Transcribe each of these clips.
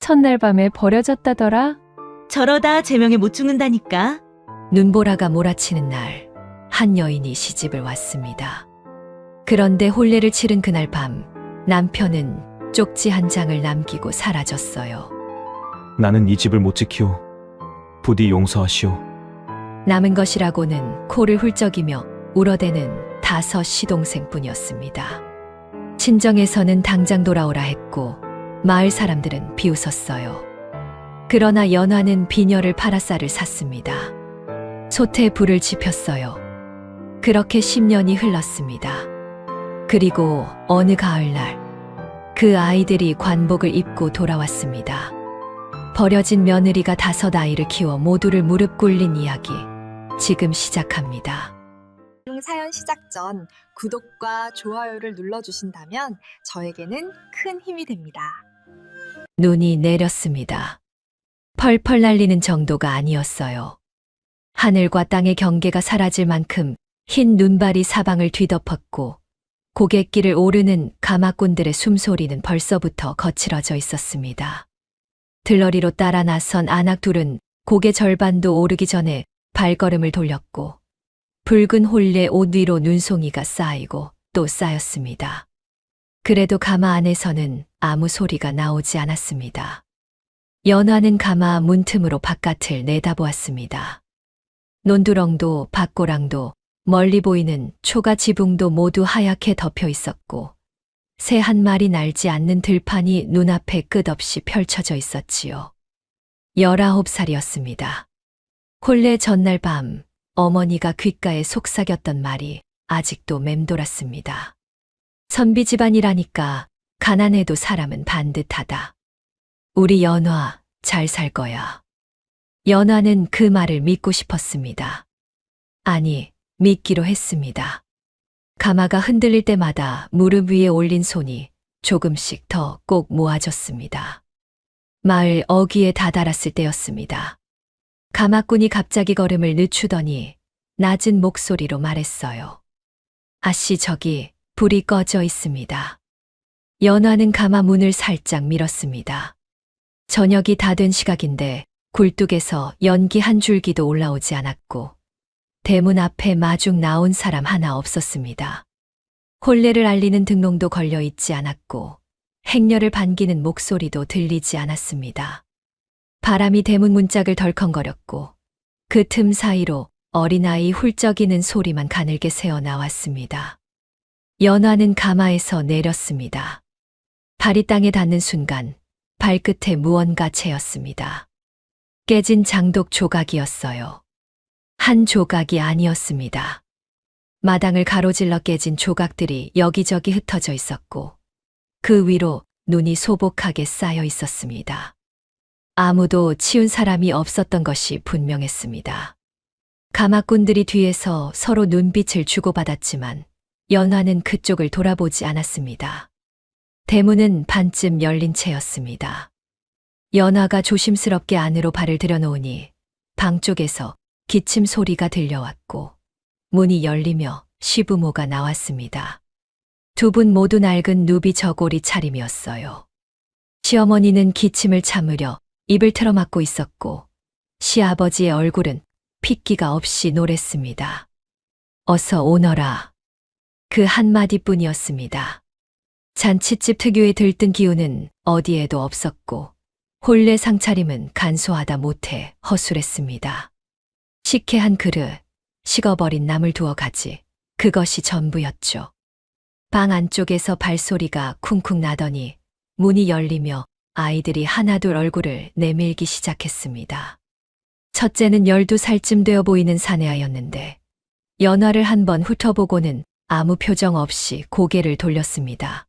첫날 밤에 버려졌다더라. 저러다 제명에 못 죽는다니까. 눈보라가 몰아치는 날, 한 여인이 시집을 왔습니다. 그런데 혼례를 치른 그날 밤, 남편은 쪽지 한 장을 남기고 사라졌어요. 나는 이 집을 못 지키오. 부디 용서하시오. 남은 것이라고는 코를 훌쩍이며 울어대는 5 시동생뿐이었습니다. 친정에서는 당장 돌아오라 했고 마을 사람들은 비웃었어요. 그러나 연화는 비녀를 팔아 쌀을 샀습니다. 솥에 불을 지폈어요. 그렇게 10년이 흘렀습니다. 그리고 어느 가을날 그 아이들이 관복을 입고 돌아왔습니다. 버려진 며느리가 5 아이를 키워 모두를 무릎 꿇린 이야기 지금 시작합니다. 사연 시작 전 구독과 좋아요를 눌러주신다면 저에게는 큰 힘이 됩니다. 눈이 내렸습니다. 펄펄 날리는 정도가 아니었어요. 하늘과 땅의 경계가 사라질 만큼 흰 눈발이 사방을 뒤덮었고 고갯길을 오르는 가마꾼들의 숨소리는 벌써부터 거칠어져 있었습니다. 들러리로 따라 나선 안악 둘은 고개 절반도 오르기 전에 발걸음을 돌렸고 붉은 홀레 옷 위로 눈송이가 쌓이고 또 쌓였습니다. 그래도 가마 안에서는 아무 소리가 나오지 않았습니다. 연화는 가마 문틈으로 바깥을 내다보았습니다. 논두렁도 밭고랑도 멀리 보이는 초가 지붕도 모두 하얗게 덮여 있었고 새 한 마리 날지 않는 들판이 눈앞에 끝없이 펼쳐져 있었지요. 19살이었습니다. 혼례 전날 밤 어머니가 귓가에 속삭였던 말이 아직도 맴돌았습니다. 선비 집안이라니까 가난해도 사람은 반듯하다. 우리 연화 잘 살 거야. 연화는 그 말을 믿고 싶었습니다. 아니, 믿기로 했습니다. 가마가 흔들릴 때마다 무릎 위에 올린 손이 조금씩 더 꼭 모아졌습니다. 마을 어귀에 다다랐을 때였습니다. 가마꾼이 갑자기 걸음을 늦추더니 낮은 목소리로 말했어요. 아씨, 저기 불이 꺼져 있습니다. 연화는 가마 문을 살짝 밀었습니다. 저녁이 다 된 시각인데 굴뚝에서 연기 한 줄기도 올라오지 않았고 대문 앞에 마중 나온 사람 하나 없었습니다. 혼례를 알리는 등롱도 걸려 있지 않았고 행렬을 반기는 목소리도 들리지 않았습니다. 바람이 대문 문짝을 덜컹거렸고 그 틈 사이로 어린아이 훌쩍이는 소리만 가늘게 새어 나왔습니다. 연화는 가마에서 내렸습니다. 발이 땅에 닿는 순간 발끝에 무언가 채였습니다. 깨진 장독 조각이었어요. 한 조각이 아니었습니다. 마당을 가로질러 깨진 조각들이 여기저기 흩어져 있었고 그 위로 눈이 소복하게 쌓여 있었습니다. 아무도 치운 사람이 없었던 것이 분명했습니다. 가마꾼들이 뒤에서 서로 눈빛을 주고받았지만 연화는 그쪽을 돌아보지 않았습니다. 대문은 반쯤 열린 채였습니다. 연화가 조심스럽게 안으로 발을 들여놓으니 방 쪽에서 기침 소리가 들려왔고 문이 열리며 시부모가 나왔습니다. 2 분 모두 낡은 누비 저고리 차림이었어요. 시어머니는 기침을 참으려 입을 틀어막고 있었고 시아버지의 얼굴은 핏기가 없이 노랬습니다. 어서 오너라. 그 한마디뿐이었습니다. 잔칫집 특유의 들뜬 기운은 어디에도 없었고 혼례 상차림은 간소하다 못해 허술했습니다. 식혜한 그릇, 식어버린 나물 2 가지, 그것이 전부였죠. 방 안쪽에서 발소리가 쿵쿵 나더니 문이 열리며 아이들이 하나둘 얼굴을 내밀기 시작했습니다. 첫째는 12살쯤 되어 보이는 사내아였는데 연화를 한번 훑어보고는 아무 표정 없이 고개를 돌렸습니다.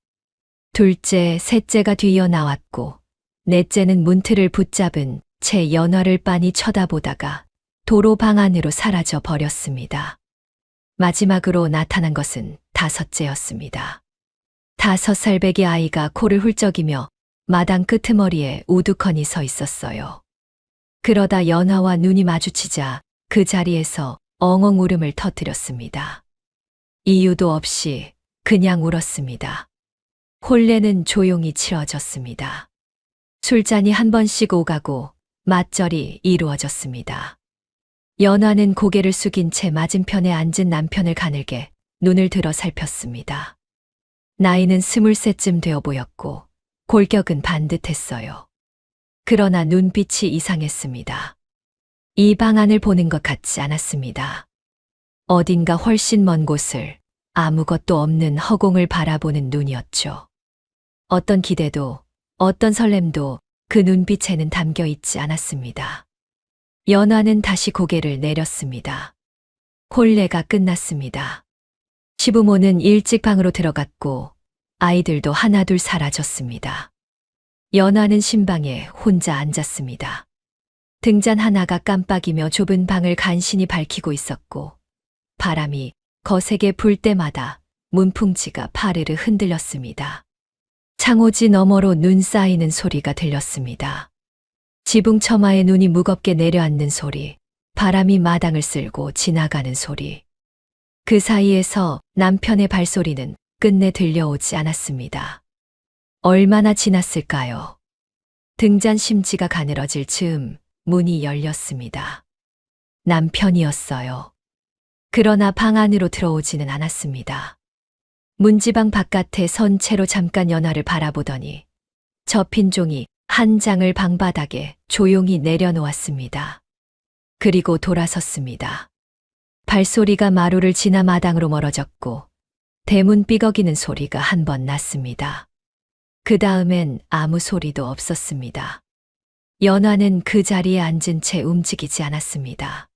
둘째, 셋째가 뒤이어 나왔고 넷째는 문틀을 붙잡은 채 연화를 빤히 쳐다보다가 도로 방 안으로 사라져 버렸습니다. 마지막으로 나타난 것은 5째였습니다. 5살 배기 아이가 코를 훌쩍이며 마당 끄트머리에 우두커니 서 있었어요. 그러다 연화와 눈이 마주치자 그 자리에서 엉엉 울음을 터뜨렸습니다. 이유도 없이 그냥 울었습니다. 혼례는 조용히 치러졌습니다. 술잔이 한 번씩 오가고 맞절이 이루어졌습니다. 연화는 고개를 숙인 채 맞은편에 앉은 남편을 가늘게 눈을 들어 살폈습니다. 나이는 23쯤 되어 보였고 골격은 반듯했어요. 그러나 눈빛이 이상했습니다. 이 방안을 보는 것 같지 않았습니다. 어딘가 훨씬 먼 곳을 아무것도 없는 허공을 바라보는 눈이었죠. 어떤 기대도 어떤 설렘도 그 눈빛에는 담겨 있지 않았습니다. 연화는 다시 고개를 내렸습니다. 혼례가 끝났습니다. 시부모는 일찍 방으로 들어갔고 아이들도 하나둘 사라졌습니다. 연화는 신방에 혼자 앉았습니다. 등잔 하나가 깜빡이며 좁은 방을 간신히 밝히고 있었고 바람이 거세게 불 때마다 문풍지가 파르르 흔들렸습니다. 창호지 너머로 눈 쌓이는 소리가 들렸습니다. 지붕 처마에 눈이 무겁게 내려앉는 소리, 바람이 마당을 쓸고 지나가는 소리. 그 사이에서 남편의 발소리는 끝내 들려오지 않았습니다. 얼마나 지났을까요? 등잔 심지가 가늘어질 즈음 문이 열렸습니다. 남편이었어요. 그러나 방 안으로 들어오지는 않았습니다. 문지방 바깥에 선 채로 잠깐 연화를 바라보더니 접힌 종이 한 장을 방바닥에 조용히 내려놓았습니다. 그리고 돌아섰습니다. 발소리가 마루를 지나 마당으로 멀어졌고 대문 삐걱이는 소리가 한 번 났습니다. 그 다음엔 아무 소리도 없었습니다. 연화는 그 자리에 앉은 채 움직이지 않았습니다.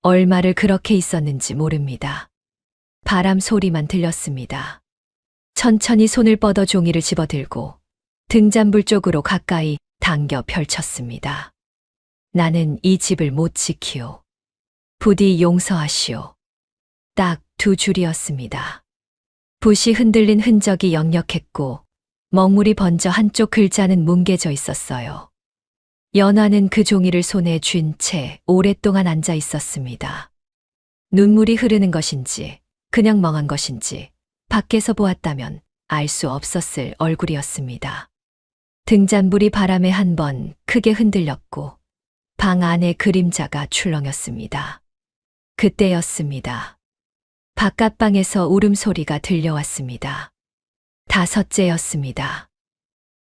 얼마를 그렇게 있었는지 모릅니다. 바람 소리만 들렸습니다. 천천히 손을 뻗어 종이를 집어들고 등잔불 쪽으로 가까이 당겨 펼쳤습니다. 나는 이 집을 못 지키오. 부디 용서하시오. 딱 2줄이었습니다. 붓이 흔들린 흔적이 역력했고 먹물이 번져 한쪽 글자는 뭉개져 있었어요. 연화는 그 종이를 손에 쥔 채 오랫동안 앉아 있었습니다. 눈물이 흐르는 것인지 그냥 멍한 것인지 밖에서 보았다면 알 수 없었을 얼굴이었습니다. 등잔불이 바람에 한 번 크게 흔들렸고 방 안에 그림자가 출렁였습니다. 그때였습니다. 바깥방에서 울음소리가 들려왔습니다. 5째였습니다.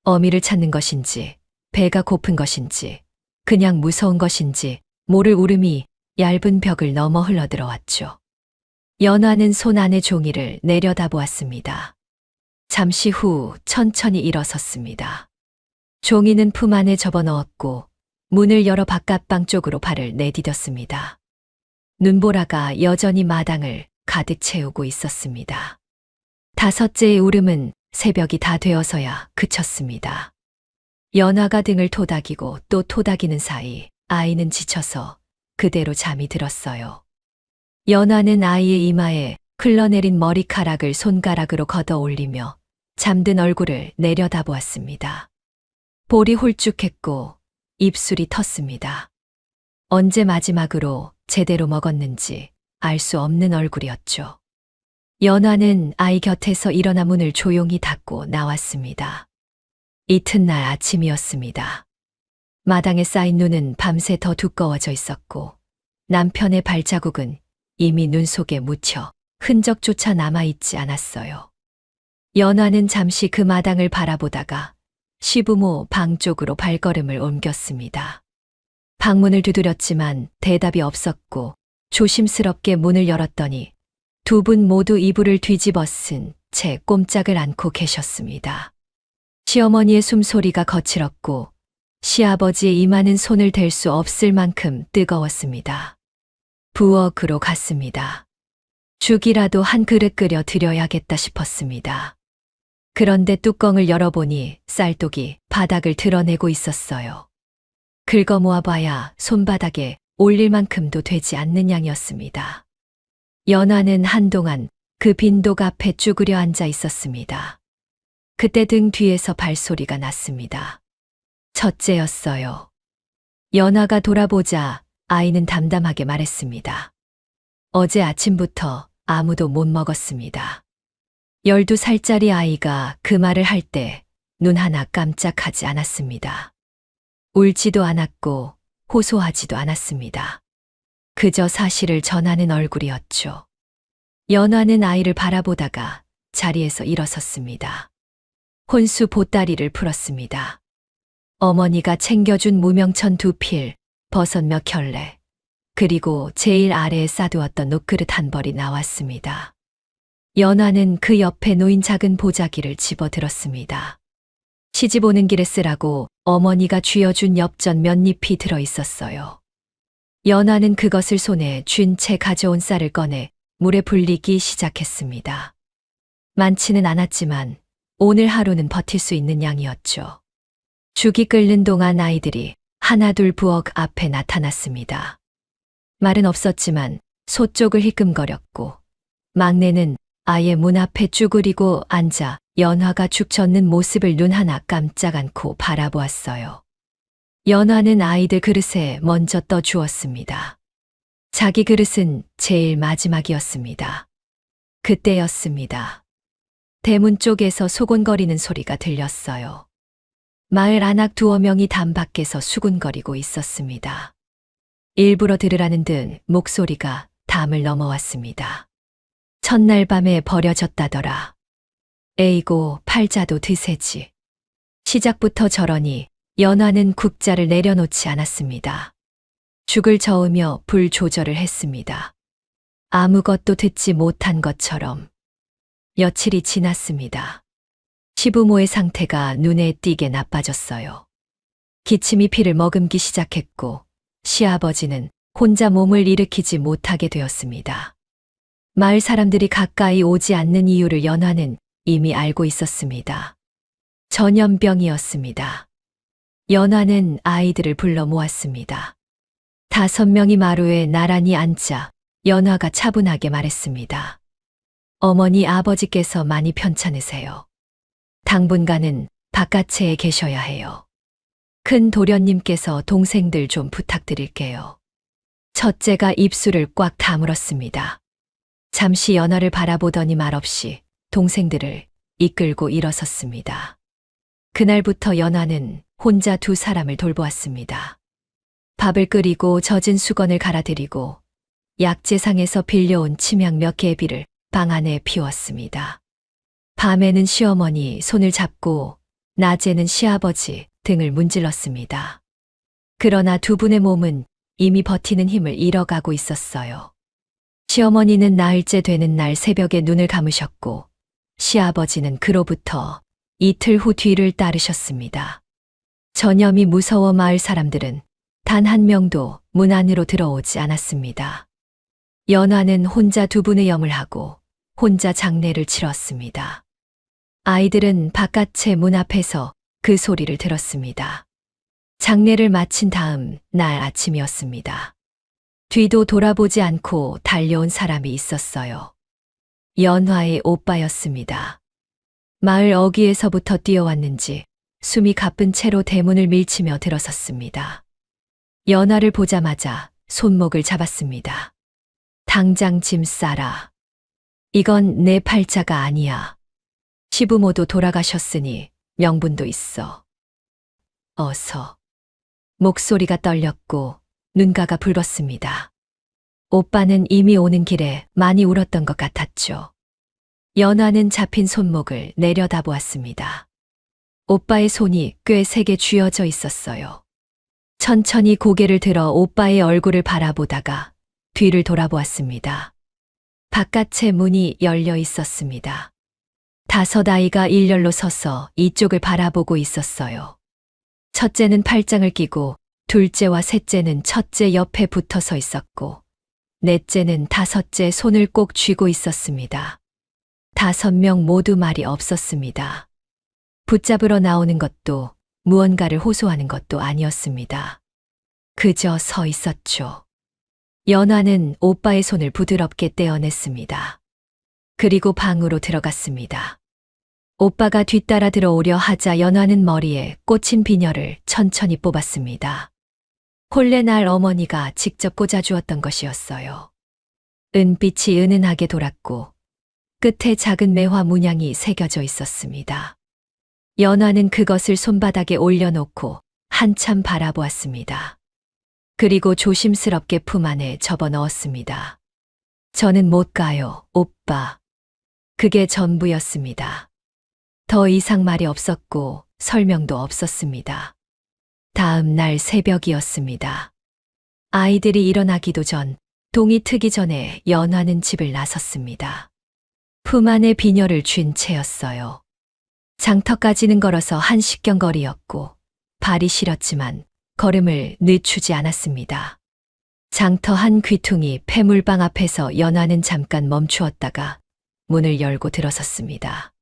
어미를 찾는 것인지 배가 고픈 것인지 그냥 무서운 것인지 모를 울음이 얇은 벽을 넘어 흘러들어왔죠. 연화는 손 안의 종이를 내려다보았습니다. 잠시 후 천천히 일어섰습니다. 종이는 품 안에 접어넣었고 문을 열어 바깥방 쪽으로 발을 내디뎠습니다. 눈보라가 여전히 마당을 가득 채우고 있었습니다. 5째의 울음은 새벽이 다 되어서야 그쳤습니다. 연화가 등을 토닥이고 또 토닥이는 사이 아이는 지쳐서 그대로 잠이 들었어요. 연화는 아이의 이마에 흘러내린 머리카락을 손가락으로 걷어 올리며 잠든 얼굴을 내려다보았습니다. 볼이 홀쭉했고 입술이 텄습니다. 언제 마지막으로 제대로 먹었는지 알 수 없는 얼굴이었죠. 연화는 아이 곁에서 일어나 문을 조용히 닫고 나왔습니다. 이튿날 아침이었습니다. 마당에 쌓인 눈은 밤새 더 두꺼워져 있었고 남편의 발자국은 이미 눈 속에 묻혀 흔적조차 남아있지 않았어요. 연화는 잠시 그 마당을 바라보다가 시부모 방 쪽으로 발걸음을 옮겼습니다. 방문을 두드렸지만 대답이 없었고 조심스럽게 문을 열었더니 두 분 모두 이불을 뒤집어 쓴 채 꼼짝을 않고 계셨습니다. 시어머니의 숨소리가 거칠었고 시아버지의 이마는 손을 댈 수 없을 만큼 뜨거웠습니다. 부엌으로 갔습니다. 죽이라도 한 그릇 끓여 드려야겠다 싶었습니다. 그런데 뚜껑을 열어보니 쌀독이 바닥을 드러내고 있었어요. 긁어모아봐야 손바닥에 올릴 만큼도 되지 않는 양이었습니다. 연화는 한동안 그 빈독 앞에 쭈그려 앉아 있었습니다. 그때 등 뒤에서 발소리가 났습니다. 첫째였어요. 연화가 돌아보자 아이는 담담하게 말했습니다. 어제 아침부터 아무도 못 먹었습니다. 12살짜리 아이가 그 말을 할 때 눈 하나 깜짝하지 않았습니다. 울지도 않았고 호소하지도 않았습니다. 그저 사실을 전하는 얼굴이었죠. 연화는 아이를 바라보다가 자리에서 일어섰습니다. 혼수 보따리를 풀었습니다. 어머니가 챙겨준 무명천 2필, 버섯 몇 켤레, 그리고 제일 아래에 싸두었던 녹그릇 한 벌이 나왔습니다. 연화는 그 옆에 놓인 작은 보자기를 집어들었습니다. 시집 오는 길에 쓰라고 어머니가 쥐어준 엽전 몇 잎이 들어 있었어요. 연화는 그것을 손에 쥔 채 가져온 쌀을 꺼내 물에 불리기 시작했습니다. 많지는 않았지만 오늘 하루는 버틸 수 있는 양이었죠. 죽이 끓는 동안 아이들이 하나둘 부엌 앞에 나타났습니다. 말은 없었지만 소쪽을 희끔거렸고 막내는 아예 문 앞에 쭈그리고 앉아 연화가 죽 젓는 모습을 눈 하나 깜짝 않고 바라보았어요. 연화는 아이들 그릇에 먼저 떠주었습니다. 자기 그릇은 제일 마지막이었습니다. 그때였습니다. 대문 쪽에서 소곤거리는 소리가 들렸어요. 마을 안악 2-3명이 담 밖에서 수군거리고 있었습니다. 일부러 들으라는 듯 목소리가 담을 넘어왔습니다. 첫날 밤에 버려졌다더라. 에이고 팔자도 드세지. 시작부터 저러니 연화는 국자를 내려놓지 않았습니다. 죽을 저으며 불 조절을 했습니다. 아무것도 듣지 못한 것처럼. 며칠이 지났습니다. 시부모의 상태가 눈에 띄게 나빠졌어요. 기침이 피를 머금기 시작했고 시아버지는 혼자 몸을 일으키지 못하게 되었습니다. 마을 사람들이 가까이 오지 않는 이유를 연화는 이미 알고 있었습니다. 전염병이었습니다. 연화는 아이들을 불러 모았습니다. 5명이 마루에 나란히 앉자 연화가 차분하게 말했습니다. 어머니 아버지께서 많이 편찮으세요. 당분간은 바깥채에 계셔야 해요. 큰 도련님께서 동생들 좀 부탁드릴게요. 첫째가 입술을 꽉 다물었습니다. 잠시 연화를 바라보더니 말없이 동생들을 이끌고 일어섰습니다. 그날부터 연화는 혼자 2 사람을 돌보았습니다. 밥을 끓이고 젖은 수건을 갈아드리고 약재상에서 빌려온 침향 몇 개비를 방 안에 피웠습니다. 밤에는 시어머니 손을 잡고 낮에는 시아버지 등을 문질렀습니다. 그러나 2 분의 몸은 이미 버티는 힘을 잃어가고 있었어요. 시어머니는 나흘째 되는 날 새벽에 눈을 감으셨고 시아버지는 그로부터 이틀 후 뒤를 따르셨습니다. 전염이 무서워 마을 사람들은 단 1명도 문 안으로 들어오지 않았습니다. 연화는 혼자 2 분의 염을 하고 혼자 장례를 치렀습니다. 아이들은 바깥의 문 앞에서 그 소리를 들었습니다. 장례를 마친 다음 날 아침이었습니다. 뒤도 돌아보지 않고 달려온 사람이 있었어요. 연화의 오빠였습니다. 마을 어귀에서부터 뛰어왔는지 숨이 가쁜 채로 대문을 밀치며 들어섰습니다. 연화를 보자마자 손목을 잡았습니다. 당장 짐 싸라. 이건 내 팔자가 아니야. 시부모도 돌아가셨으니 명분도 있어. 어서. 목소리가 떨렸고 눈가가 붉었습니다. 오빠는 이미 오는 길에 많이 울었던 것 같았죠. 연화는 잡힌 손목을 내려다보았습니다. 오빠의 손이 꽤 세게 쥐어져 있었어요. 천천히 고개를 들어 오빠의 얼굴을 바라보다가 뒤를 돌아보았습니다. 바깥의 문이 열려 있었습니다. 5 아이가 일렬로 서서 이쪽을 바라보고 있었어요. 첫째는 팔짱을 끼고 둘째와 셋째는 첫째 옆에 붙어 서 있었고 넷째는 5째 손을 꼭 쥐고 있었습니다. 5명 모두 말이 없었습니다. 붙잡으러 나오는 것도 무언가를 호소하는 것도 아니었습니다. 그저 서 있었죠. 연화는 오빠의 손을 부드럽게 떼어냈습니다. 그리고 방으로 들어갔습니다. 오빠가 뒤따라 들어오려 하자 연화는 머리에 꽂힌 비녀를 천천히 뽑았습니다. 본래 날 어머니가 직접 꽂아주었던 것이었어요. 은빛이 은은하게 돌았고 끝에 작은 매화 문양이 새겨져 있었습니다. 연화는 그것을 손바닥에 올려놓고 한참 바라보았습니다. 그리고 조심스럽게 품 안에 접어 넣었습니다. 저는 못 가요, 오빠. 그게 전부였습니다. 더 이상 말이 없었고 설명도 없었습니다. 다음 날 새벽이었습니다. 아이들이 일어나기도 전, 동이 트기 전에 연화는 집을 나섰습니다. 품 안에 비녀를 쥔 채였어요. 장터까지는 걸어서 1시경 거리였고 발이 시렸지만 걸음을 늦추지 않았습니다. 장터 한 귀퉁이 폐물방 앞에서 연화는 잠깐 멈추었다가 문을 열고 들어섰습니다.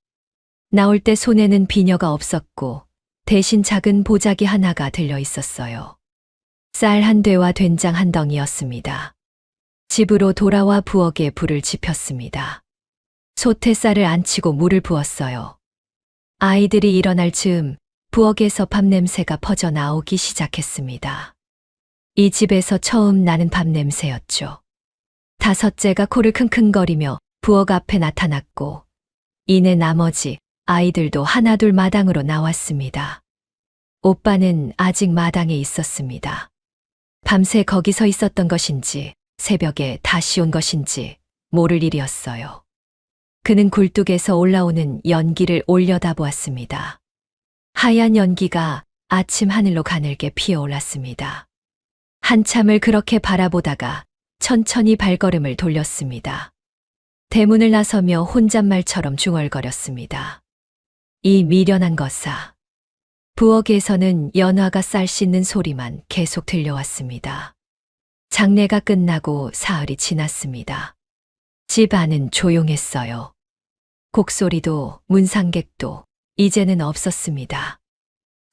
나올 때 손에는 비녀가 없었고 대신 작은 보자기 하나가 들려 있었어요. 쌀 한 되와 된장 한 덩이였습니다. 집으로 돌아와 부엌에 불을 지폈습니다. 솥에 쌀을 안치고 물을 부었어요. 아이들이 일어날 즈음 부엌에서 밥 냄새가 퍼져 나오기 시작했습니다. 이 집에서 처음 나는 밥 냄새였죠. 다섯째가 코를 킁킁거리며 부엌 앞에 나타났고 이내 나머지 아이들도 하나둘 마당으로 나왔습니다. 오빠는 아직 마당에 있었습니다. 밤새 거기 서 있었던 것인지 새벽에 다시 온 것인지 모를 일이었어요. 그는 굴뚝에서 올라오는 연기를 올려다보았습니다. 하얀 연기가 아침 하늘로 가늘게 피어올랐습니다. 한참을 그렇게 바라보다가 천천히 발걸음을 돌렸습니다. 대문을 나서며 혼잣말처럼 중얼거렸습니다. 이 미련한 것아. 부엌에서는 연화가 쌀 씻는 소리만 계속 들려왔습니다. 장례가 끝나고 사흘이 지났습니다. 집 안은 조용했어요. 곡소리도 문상객도 이제는 없었습니다.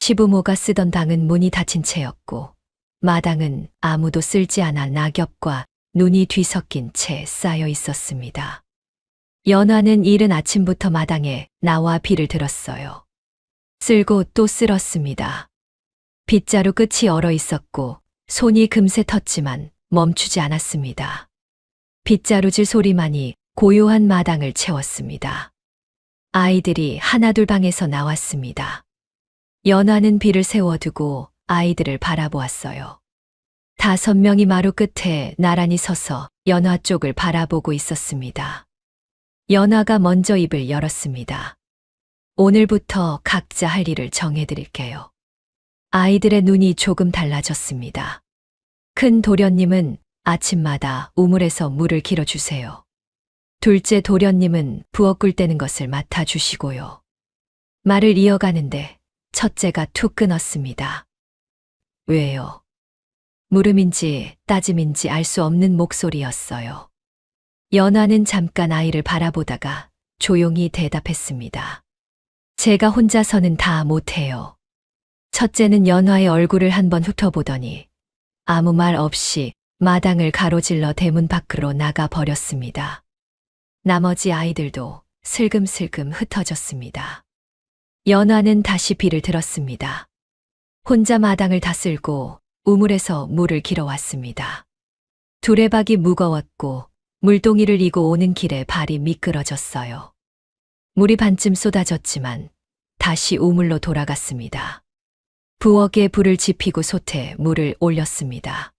시부모가 쓰던 방은 문이 닫힌 채였고 마당은 아무도 쓸지 않아 낙엽과 눈이 뒤섞인 채 쌓여 있었습니다. 연화는 이른 아침부터 마당에 나와 비를 들었어요. 쓸고 또 쓸었습니다. 빗자루 끝이 얼어 있었고 손이 금세 텄지만 멈추지 않았습니다. 빗자루질 소리만이 고요한 마당을 채웠습니다. 아이들이 하나둘 방에서 나왔습니다. 연화는 비를 세워두고 아이들을 바라보았어요. 5명이 마루 끝에 나란히 서서 연화 쪽을 바라보고 있었습니다. 연화가 먼저 입을 열었습니다. 오늘부터 각자 할 일을 정해드릴게요. 아이들의 눈이 조금 달라졌습니다. 큰 도련님은 아침마다 우물에서 물을 길어주세요. 둘째 도련님은 부엌 꿀 떼는 것을 맡아주시고요. 말을 이어가는데 첫째가 툭 끊었습니다. 왜요? 물음인지 따짐인지 알 수 없는 목소리였어요. 연화는 잠깐 아이를 바라보다가 조용히 대답했습니다. 제가 혼자서는 다 못해요. 첫째는 연화의 얼굴을 한번 훑어보더니 아무 말 없이 마당을 가로질러 대문 밖으로 나가 버렸습니다. 나머지 아이들도 슬금슬금 흩어졌습니다. 연화는 다시 비를 들었습니다. 혼자 마당을 다 쓸고 우물에서 물을 길어왔습니다. 두레박이 무거웠고 물동이를 이고 오는 길에 발이 미끄러졌어요. 물이 반쯤 쏟아졌지만 다시 우물로 돌아갔습니다. 부엌에 불을 지피고 솥에 물을 올렸습니다.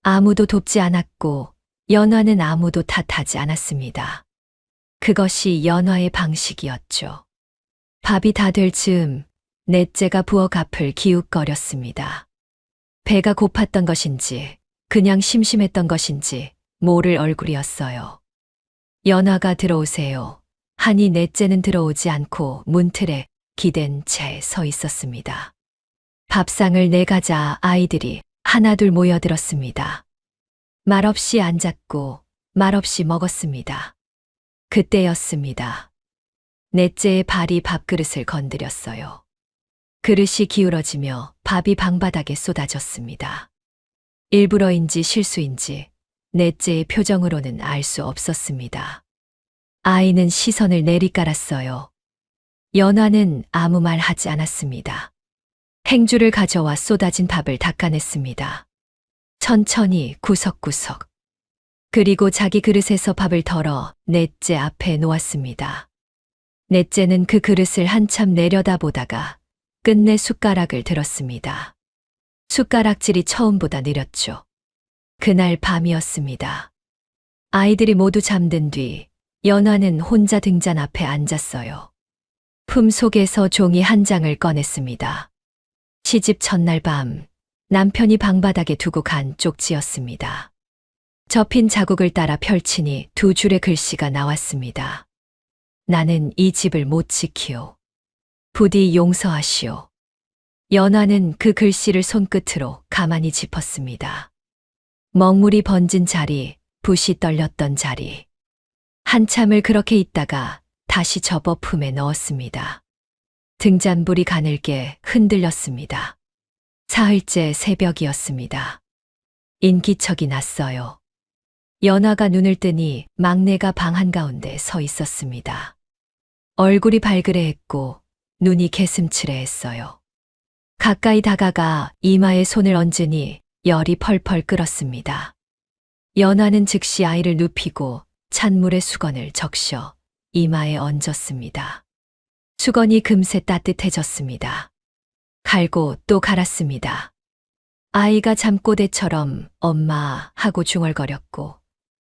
아무도 돕지 않았고 연화는 아무도 탓하지 않았습니다. 그것이 연화의 방식이었죠. 밥이 다 될 즈음 넷째가 부엌 앞을 기웃거렸습니다. 배가 고팠던 것인지 그냥 심심했던 것인지 모를 얼굴이었어요. 연화가 들어오세요. 하니 넷째는 들어오지 않고 문틀에 기댄 채 서 있었습니다. 밥상을 내가자 아이들이 하나둘 모여들었습니다. 말없이 앉았고 말없이 먹었습니다. 그때였습니다. 넷째의 발이 밥그릇을 건드렸어요. 그릇이 기울어지며 밥이 방바닥에 쏟아졌습니다. 일부러인지 실수인지 넷째의 표정으로는 알 수 없었습니다. 아이는 시선을 내리깔았어요. 연화는 아무 말 하지 않았습니다. 행주를 가져와 쏟아진 밥을 닦아냈습니다. 천천히 구석구석. 그리고 자기 그릇에서 밥을 덜어 넷째 앞에 놓았습니다. 넷째는 그 그릇을 한참 내려다보다가 끝내 숟가락을 들었습니다. 숟가락질이 처음보다 느렸죠. 그날 밤이었습니다. 아이들이 모두 잠든 뒤 연화는 혼자 등잔 앞에 앉았어요. 품 속에서 종이 한 장을 꺼냈습니다. 시집 첫날 밤 남편이 방바닥에 두고 간 쪽지였습니다. 접힌 자국을 따라 펼치니 두 줄의 글씨가 나왔습니다. 나는 이 집을 못 지키오. 부디 용서하시오. 연화는 그 글씨를 손끝으로 가만히 짚었습니다. 먹물이 번진 자리, 붓이 떨렸던 자리. 한참을 그렇게 있다가 다시 접어 품에 넣었습니다. 등잔불이 가늘게 흔들렸습니다. 사흘째 새벽이었습니다. 인기척이 났어요. 연화가 눈을 뜨니 막내가 방 한가운데 서 있었습니다. 얼굴이 발그레했고 눈이 개슴츠레했어요. 가까이 다가가 이마에 손을 얹으니 열이 펄펄 끓었습니다. 연화는 즉시 아이를 눕히고 찬물에 수건을 적셔 이마에 얹었습니다. 수건이 금세 따뜻해졌습니다. 갈고 또 갈았습니다. 아이가 잠꼬대처럼 엄마 하고 중얼거렸고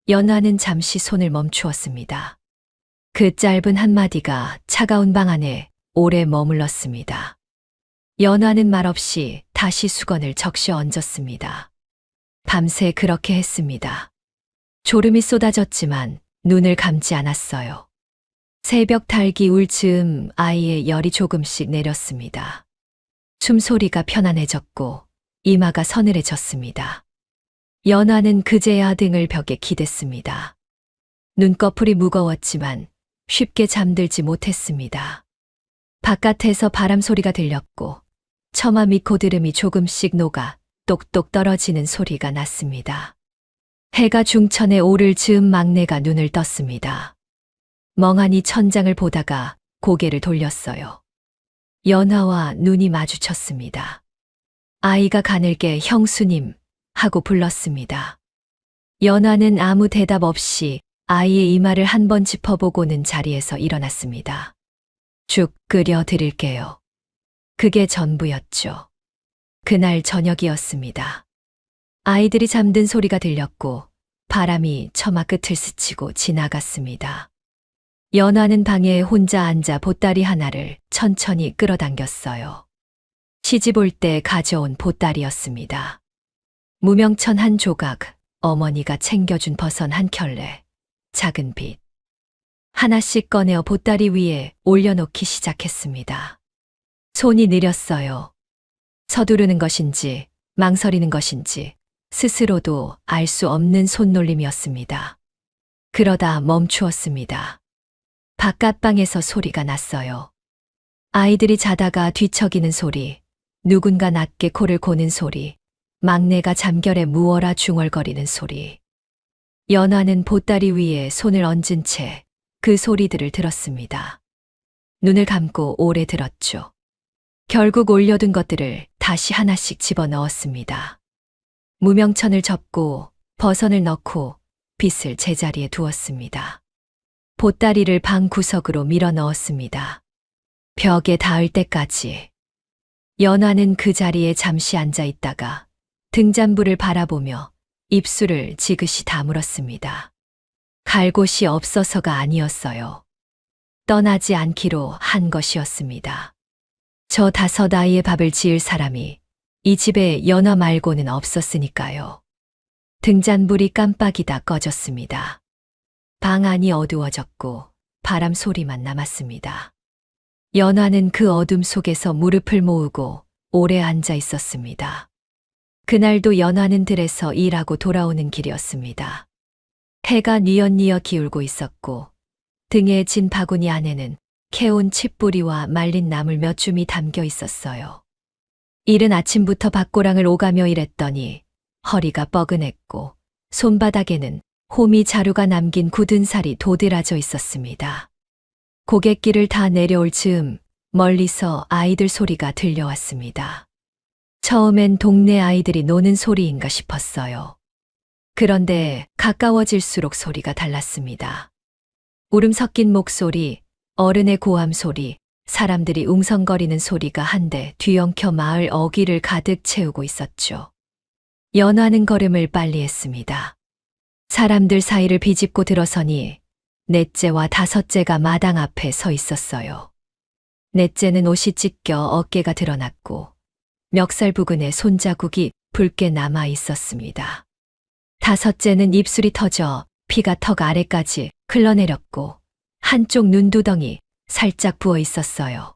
연화는 잠시 손을 멈추었습니다. 그 짧은 한마디가 차가운 방 안에 오래 머물렀습니다. 연화는 말없이 다시 수건을 적셔 얹었습니다. 밤새 그렇게 했습니다. 졸음이 쏟아졌지만 눈을 감지 않았어요. 새벽 닭이 울 즈음 아이의 열이 조금씩 내렸습니다. 숨소리가 편안해졌고 이마가 서늘해졌습니다. 연화는 그제야 등을 벽에 기댔습니다. 눈꺼풀이 무거웠지만 쉽게 잠들지 못했습니다. 바깥에서 바람 소리가 들렸고 처마 미코드름이 조금씩 녹아 똑똑 떨어지는 소리가 났습니다. 해가 중천에 오를 즈음 막내가 눈을 떴습니다. 멍하니 천장을 보다가 고개를 돌렸어요. 연화와 눈이 마주쳤습니다. 아이가 가늘게 형수님 하고 불렀습니다. 연화는 아무 대답 없이 아이의 이마를 한 번 짚어보고는 자리에서 일어났습니다. 죽 끓여 드릴게요. 그게 전부였죠. 그날 저녁이었습니다. 아이들이 잠든 소리가 들렸고 바람이 처마 끝을 스치고 지나갔습니다. 연화는 방에 혼자 앉아 보따리 하나를 천천히 끌어당겼어요. 시집 올 때 가져온 보따리였습니다. 무명천 한 조각, 어머니가 챙겨준 버선 한 켤레, 작은 빗. 하나씩 꺼내어 보따리 위에 올려놓기 시작했습니다. 손이 느렸어요. 서두르는 것인지 망설이는 것인지 스스로도 알 수 없는 손놀림이었습니다. 그러다 멈추었습니다. 바깥방에서 소리가 났어요. 아이들이 자다가 뒤척이는 소리, 누군가 낮게 코를 고는 소리, 막내가 잠결에 무어라 중얼거리는 소리. 연화는 보따리 위에 손을 얹은 채 그 소리들을 들었습니다. 눈을 감고 오래 들었죠. 결국 올려둔 것들을 다시 하나씩 집어넣었습니다. 무명천을 접고 버선을 넣고 빗을 제자리에 두었습니다. 보따리를 방 구석으로 밀어 넣었습니다. 벽에 닿을 때까지. 연화는 그 자리에 잠시 앉아 있다가 등잔불을 바라보며 입술을 지그시 다물었습니다. 갈 곳이 없어서가 아니었어요. 떠나지 않기로 한 것이었습니다. 저 5 아이의 밥을 지을 사람이 이 집에 연화 말고는 없었으니까요. 등잔불이 깜빡이다 꺼졌습니다. 방 안이 어두워졌고 바람 소리만 남았습니다. 연화는 그 어둠 속에서 무릎을 모으고 오래 앉아 있었습니다. 그날도 연화는 들에서 일하고 돌아오는 길이었습니다. 해가 뉘엿뉘엿 기울고 있었고 등에 진 바구니 안에는 캐온 칡뿌리와 말린 나물 몇 줌이 담겨 있었어요. 이른 아침부터 밭고랑을 오가며 일했더니 허리가 뻐근했고 손바닥에는 호미 자루가 남긴 굳은 살이 도드라져 있었습니다. 고갯길을 다 내려올 즈음 멀리서 아이들 소리가 들려왔습니다. 처음엔 동네 아이들이 노는 소리인가 싶었어요. 그런데 가까워질수록 소리가 달랐습니다. 울음 섞인 목소리, 어른의 고함 소리, 사람들이 웅성거리는 소리가 한데 뒤엉켜 마을 어귀를 가득 채우고 있었죠. 연화는 걸음을 빨리 했습니다. 사람들 사이를 비집고 들어서니 넷째와 다섯째가 마당 앞에 서 있었어요. 넷째는 옷이 찢겨 어깨가 드러났고 멱살 부근에 손자국이 붉게 남아 있었습니다. 다섯째는 입술이 터져 피가 턱 아래까지 흘러내렸고 한쪽 눈두덩이 살짝 부어 있었어요.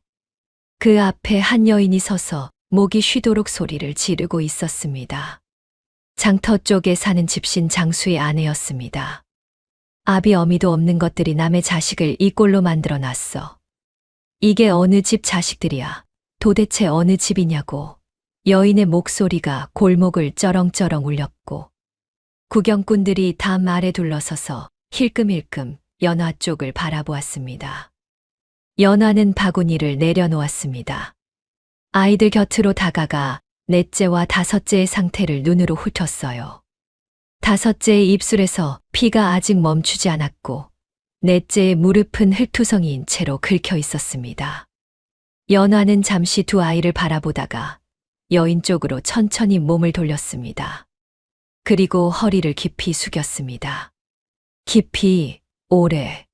그 앞에 한 여인이 서서 목이 쉬도록 소리를 지르고 있었습니다. 장터 쪽에 사는 집신 장수의 아내였습니다. 아비 어미도 없는 것들이 남의 자식을 이 꼴로 만들어 놨어. 이게 어느 집 자식들이야. 도대체 어느 집이냐고. 여인의 목소리가 골목을 쩌렁쩌렁 울렸고 구경꾼들이 담 아래 둘러서서 힐끔힐끔 연화 쪽을 바라보았습니다. 연화는 바구니를 내려놓았습니다. 아이들 곁으로 다가가 넷째와 다섯째의 상태를 눈으로 훑었어요. 다섯째의 입술에서 피가 아직 멈추지 않았고 넷째의 무릎은 흙투성이인 채로 긁혀 있었습니다. 연화는 잠시 두 아이를 바라보다가 여인 쪽으로 천천히 몸을 돌렸습니다. 그리고 허리를 깊이 숙였습니다. 깊이, 오래.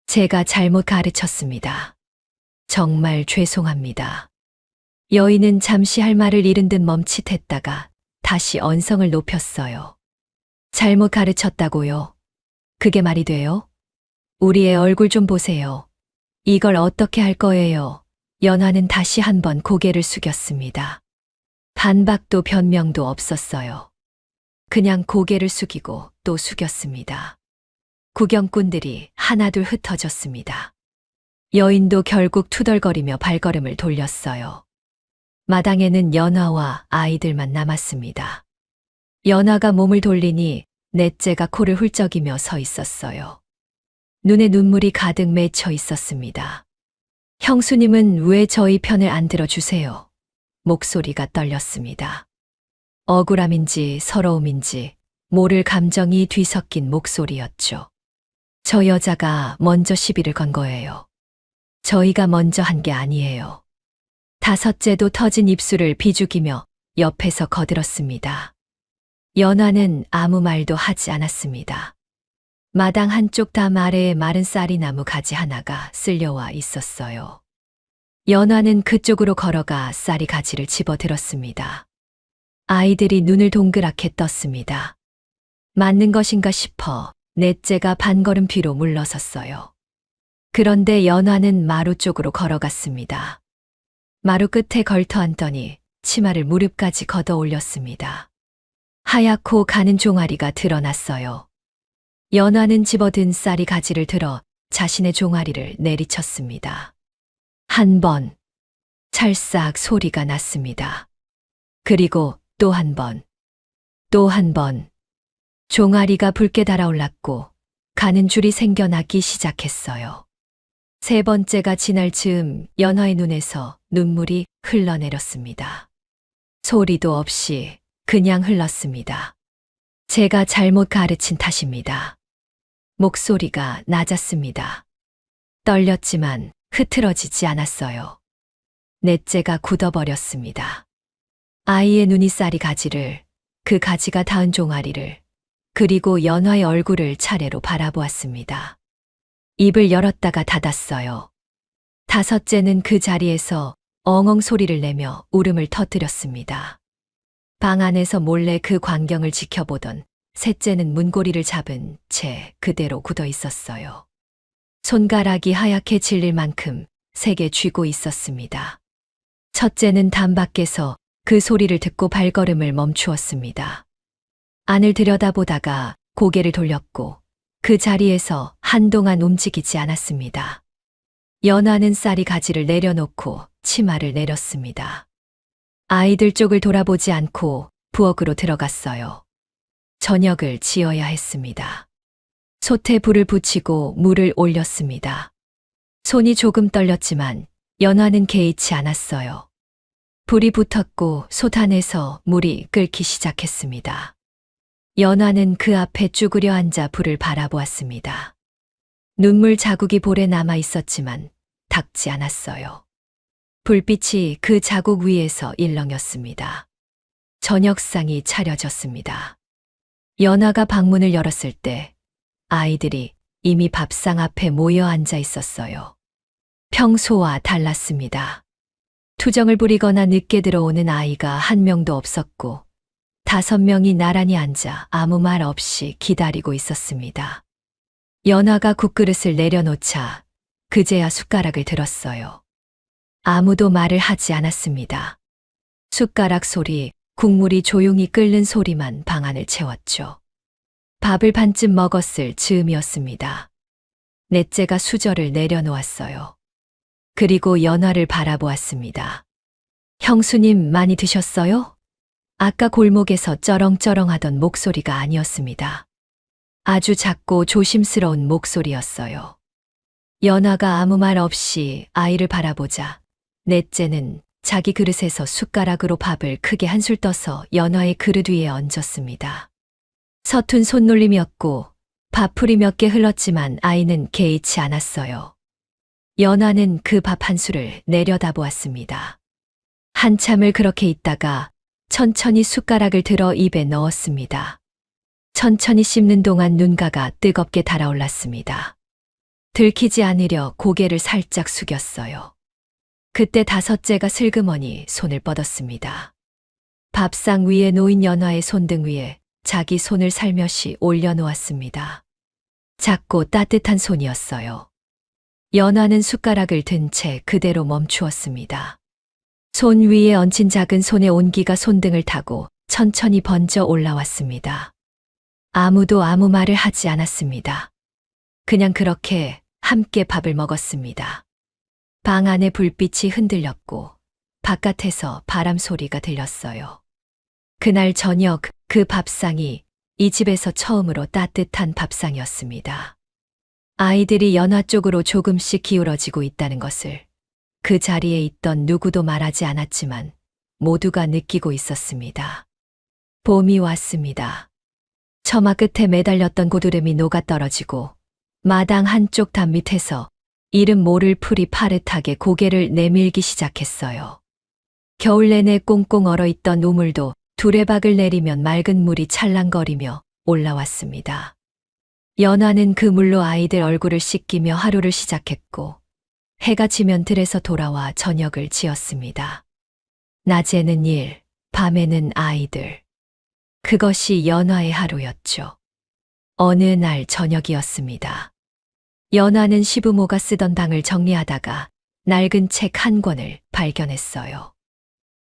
제가 잘못 가르쳤습니다. 정말 죄송합니다. 여인은 잠시 할 말을 잃은 듯 멈칫했다가 다시 언성을 높였어요. 잘못 가르쳤다고요? 그게 말이 돼요? 우리의 얼굴 좀 보세요. 이걸 어떻게 할 거예요? 연화는 다시 한번 고개를 숙였습니다. 반박도 변명도 없었어요. 그냥 고개를 숙이고 또 숙였습니다. 구경꾼들이 하나둘 흩어졌습니다. 여인도 결국 투덜거리며 발걸음을 돌렸어요. 마당에는 연화와 아이들만 남았습니다. 연화가 몸을 돌리니 넷째가 코를 훌쩍이며 서 있었어요. 눈에 눈물이 가득 맺혀 있었습니다. 형수님은 왜 저희 편을 안 들어주세요? 목소리가 떨렸습니다. 억울함인지 서러움인지 모를 감정이 뒤섞인 목소리였죠. 저 여자가 먼저 시비를 건 거예요. 저희가 먼저 한 게 아니에요. 다섯째도 터진 입술을 비죽이며 옆에서 거들었습니다. 연화는 아무 말도 하지 않았습니다. 마당 한쪽 담 아래에 마른 쌀이나무 가지 하나가 쓸려와 있었어요. 연화는 그쪽으로 걸어가 쌀이 가지를 집어들었습니다. 아이들이 눈을 동그랗게 떴습니다. 맞는 것인가 싶어 넷째가 반걸음 뒤로 물러섰어요. 그런데 연화는 마루 쪽으로 걸어갔습니다. 마루 끝에 걸터 앉더니 치마를 무릎까지 걷어 올렸습니다. 하얗고 가는 종아리가 드러났어요. 연화는 집어든 쌀이 가지를 들어 자신의 종아리를 내리쳤습니다. 한 번, 찰싹 소리가 났습니다. 그리고 또 한 번, 또 한 번, 종아리가 붉게 달아올랐고 가는 줄이 생겨나기 시작했어요. 세 번째가 지날 즈음 연화의 눈에서 눈물이 흘러내렸습니다. 소리도 없이 그냥 흘렀습니다. 제가 잘못 가르친 탓입니다. 목소리가 낮았습니다. 떨렸지만 흐트러지지 않았어요. 넷째가 굳어버렸습니다. 아이의 눈이 쌀이 가지를, 그 가지가 닿은 종아리를, 그리고 연화의 얼굴을 차례로 바라보았습니다. 입을 열었다가 닫았어요. 다섯째는 그 자리에서 엉엉 소리를 내며 울음을 터뜨렸습니다. 방 안에서 몰래 그 광경을 지켜보던 셋째는 문고리를 잡은 채 그대로 굳어 있었어요. 손가락이 하얗게 질릴 만큼 세게 쥐고 있었습니다. 첫째는 담 밖에서 그 소리를 듣고 발걸음을 멈추었습니다. 안을 들여다보다가 고개를 돌렸고 그 자리에서 한동안 움직이지 않았습니다. 연화는 쌀이 가지를 내려놓고 치마를 내렸습니다. 아이들 쪽을 돌아보지 않고 부엌으로 들어갔어요. 저녁을 지어야 했습니다. 솥에 불을 붙이고 물을 올렸습니다. 손이 조금 떨렸지만 연화는 개의치 않았어요. 불이 붙었고 솥 안에서 물이 끓기 시작했습니다. 연화는 그 앞에 쭈그려 앉아 불을 바라보았습니다. 눈물 자국이 볼에 남아 있었지만 닦지 않았어요. 불빛이 그 자국 위에서 일렁였습니다. 저녁상이 차려졌습니다. 연화가 방문을 열었을 때 아이들이 이미 밥상 앞에 모여 앉아 있었어요. 평소와 달랐습니다. 투정을 부리거나 늦게 들어오는 아이가 한 명도 없었고 5명이 나란히 앉아 아무 말 없이 기다리고 있었습니다. 연화가 국그릇을 내려놓자 그제야 숟가락을 들었어요. 아무도 말을 하지 않았습니다. 숟가락 소리, 국물이 조용히 끓는 소리만 방안을 채웠죠. 밥을 반쯤 먹었을 즈음이었습니다. 넷째가 수저를 내려놓았어요. 그리고 연화를 바라보았습니다. 형수님 많이 드셨어요? 아까 골목에서 쩌렁쩌렁하던 목소리가 아니었습니다. 아주 작고 조심스러운 목소리였어요. 연화가 아무 말 없이 아이를 바라보자 넷째는 자기 그릇에서 숟가락으로 밥을 크게 한술 떠서 연화의 그릇 위에 얹었습니다. 서툰 손놀림이었고 밥풀이 몇 개 흘렀지만 아이는 개의치 않았어요. 연화는 그 밥 한 술을 내려다보았습니다. 한참을 그렇게 있다가 천천히 숟가락을 들어 입에 넣었습니다. 천천히 씹는 동안 눈가가 뜨겁게 달아올랐습니다. 들키지 않으려 고개를 살짝 숙였어요. 그때 다섯째가 슬그머니 손을 뻗었습니다. 밥상 위에 놓인 연화의 손등 위에 자기 손을 살며시 올려놓았습니다. 작고 따뜻한 손이었어요. 연화는 숟가락을 든 채 그대로 멈추었습니다. 손 위에 얹힌 작은 손의 온기가 손등을 타고 천천히 번져 올라왔습니다. 아무도 아무 말을 하지 않았습니다. 그냥 그렇게 함께 밥을 먹었습니다. 방 안의 불빛이 흔들렸고 바깥에서 바람 소리가 들렸어요. 그날 저녁 그 밥상이 이 집에서 처음으로 따뜻한 밥상이었습니다. 아이들이 연화 쪽으로 조금씩 기울어지고 있다는 것을 그 자리에 있던 누구도 말하지 않았지만 모두가 느끼고 있었습니다. 봄이 왔습니다. 처마 끝에 매달렸던 고드름이 녹아떨어지고 마당 한쪽 담 밑에서 이름 모를 풀이 파릇하게 고개를 내밀기 시작했어요. 겨울 내내 꽁꽁 얼어있던 우물도 두레박을 내리면 맑은 물이 찰랑거리며 올라왔습니다. 연화는 그 물로 아이들 얼굴을 씻기며 하루를 시작했고 해가 지면 들에서 돌아와 저녁을 지었습니다. 낮에는 일, 밤에는 아이들. 그것이 연화의 하루였죠. 어느 날 저녁이었습니다. 연화는 시부모가 쓰던 방을 정리하다가 낡은 책 한 권을 발견했어요.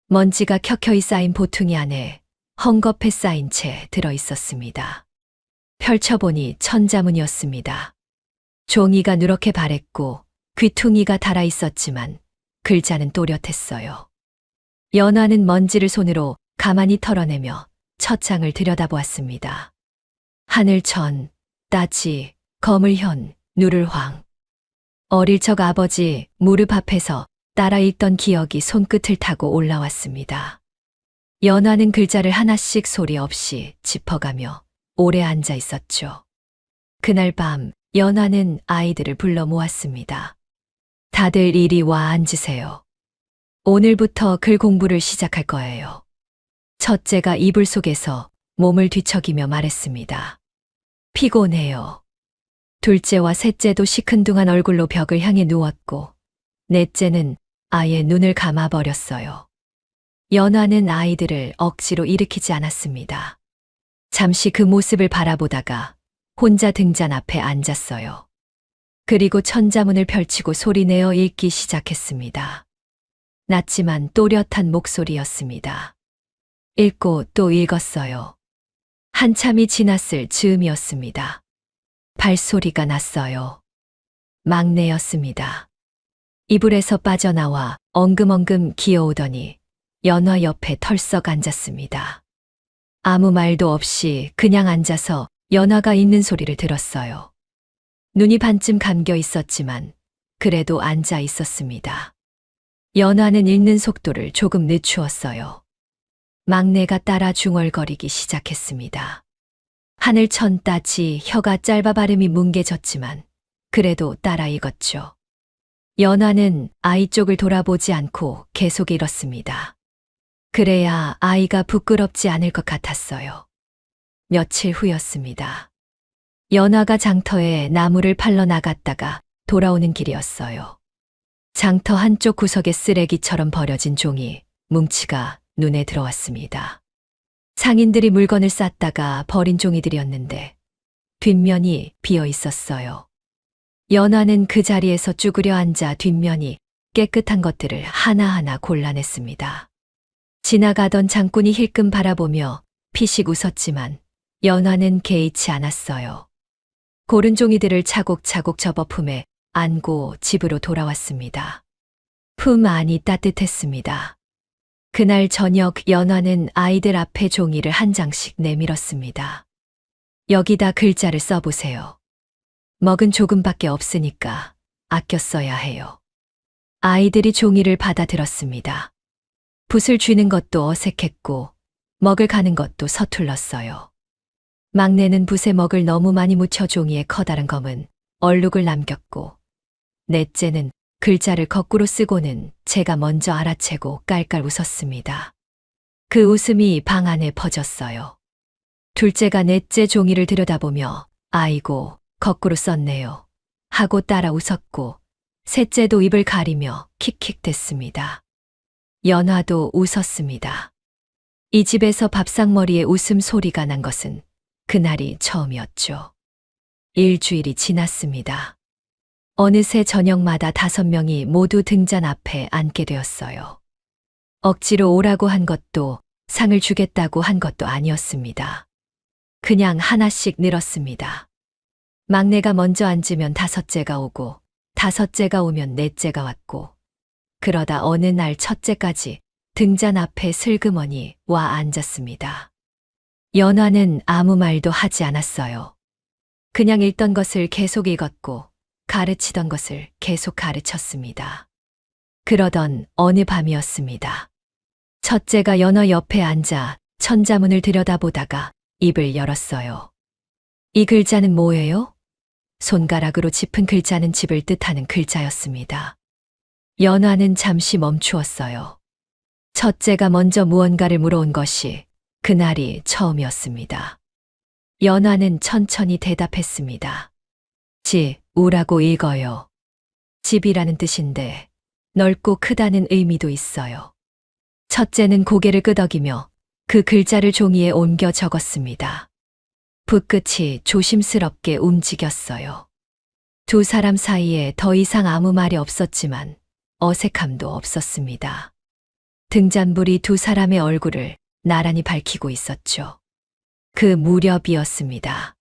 먼지가 켜켜이 쌓인 보퉁이 안에 헝겊에 쌓인 채 들어 있었습니다. 펼쳐보니 천자문이었습니다. 종이가 누렇게 바랬고 귀퉁이가 달아 있었지만 글자는 또렷했어요. 연화는 먼지를 손으로 가만히 털어내며 첫 장을 들여다보았습니다. 하늘천, 따지, 거물현, 누를황. 어릴 적 아버지 무릎 앞에서 따라 읽던 기억이 손끝을 타고 올라왔습니다. 연화는 글자를 하나씩 소리 없이 짚어가며 오래 앉아 있었죠. 그날 밤 연화는 아이들을 불러 모았습니다. 다들 이리 와 앉으세요. 오늘부터 글 공부를 시작할 거예요. 첫째가 이불 속에서 몸을 뒤척이며 말했습니다. 피곤해요. 둘째와 셋째도 시큰둥한 얼굴로 벽을 향해 누웠고 넷째는 아예 눈을 감아버렸어요. 연화는 아이들을 억지로 일으키지 않았습니다. 잠시 그 모습을 바라보다가 혼자 등잔 앞에 앉았어요. 그리고 천자문을 펼치고 소리내어 읽기 시작했습니다. 낮지만 또렷한 목소리였습니다. 읽고 또 읽었어요. 한참이 지났을 즈음이었습니다. 발소리가 났어요. 막내였습니다. 이불에서 빠져나와 엉금엉금 기어오더니 연화 옆에 털썩 앉았습니다. 아무 말도 없이 그냥 앉아서 연화가 읽는 소리를 들었어요. 눈이 반쯤 감겨 있었지만 그래도 앉아 있었습니다. 연화는 읽는 속도를 조금 늦추었어요. 막내가 따라 중얼거리기 시작했습니다. 하늘천 따지 혀가 짧아 발음이 뭉개졌지만 그래도 따라 읽었죠. 연화는 아이 쪽을 돌아보지 않고 계속 읽었습니다. 그래야 아이가 부끄럽지 않을 것 같았어요. 며칠 후였습니다. 연화가 장터에 나무를 팔러 나갔다가 돌아오는 길이었어요. 장터 한쪽 구석에 쓰레기처럼 버려진 종이 뭉치가 눈에 들어왔습니다. 상인들이 물건을 쌌다가 버린 종이들이었는데 뒷면이 비어 있었어요. 연화는 그 자리에서 쭈그려 앉아 뒷면이 깨끗한 것들을 하나하나 골라냈습니다. 지나가던 장꾼이 힐끔 바라보며 피식 웃었지만 연화는 개의치 않았어요. 고른 종이들을 차곡차곡 접어 품에 안고 집으로 돌아왔습니다. 품 안이 따뜻했습니다. 그날 저녁 연화는 아이들 앞에 종이를 한 장씩 내밀었습니다. 여기다 글자를 써보세요. 먹은 조금밖에 없으니까 아껴 써야 해요. 아이들이 종이를 받아들었습니다. 붓을 쥐는 것도 어색했고 먹을 가는 것도 서툴렀어요. 막내는 붓에 먹을 너무 많이 묻혀 종이에 커다란 검은 얼룩을 남겼고 넷째는 글자를 거꾸로 쓰고는 제가 먼저 알아채고 깔깔 웃었습니다. 그 웃음이 방 안에 퍼졌어요. 둘째가 넷째 종이를 들여다보며 아이고 거꾸로 썼네요 하고 따라 웃었고 셋째도 입을 가리며 킥킥댔습니다. 연화도 웃었습니다. 이 집에서 밥상머리에 웃음소리가 난 것은 그날이 처음이었죠. 일주일이 지났습니다. 어느새 저녁마다 5명이 모두 등잔 앞에 앉게 되었어요. 억지로 오라고 한 것도 상을 주겠다고 한 것도 아니었습니다. 그냥 하나씩 늘었습니다. 막내가 먼저 앉으면 5째가 오고 5째가 오면 4째가 왔고 그러다 어느 날 첫째까지 등잔 앞에 슬그머니 와 앉았습니다. 연화는 아무 말도 하지 않았어요. 그냥 읽던 것을 계속 읽었고 가르치던 것을 계속 가르쳤습니다. 그러던 어느 밤이었습니다. 첫째가 연화 옆에 앉아 천자문을 들여다보다가 입을 열었어요. 이 글자는 뭐예요? 손가락으로 짚은 글자는 집을 뜻하는 글자였습니다. 연화는 잠시 멈추었어요. 첫째가 먼저 무언가를 물어온 것이 그날이 처음이었습니다. 연화는 천천히 대답했습니다. 우라고 읽어요. 집이라는 뜻인데 넓고 크다는 의미도 있어요. 첫째는 고개를 끄덕이며 그 글자를 종이에 옮겨 적었습니다. 붓끝이 조심스럽게 움직였어요. 두 사람 사이에 더 이상 아무 말이 없었지만 어색함도 없었습니다. 등잔불이 두 사람의 얼굴을 나란히 밝히고 있었죠. 그 무렵이었습니다.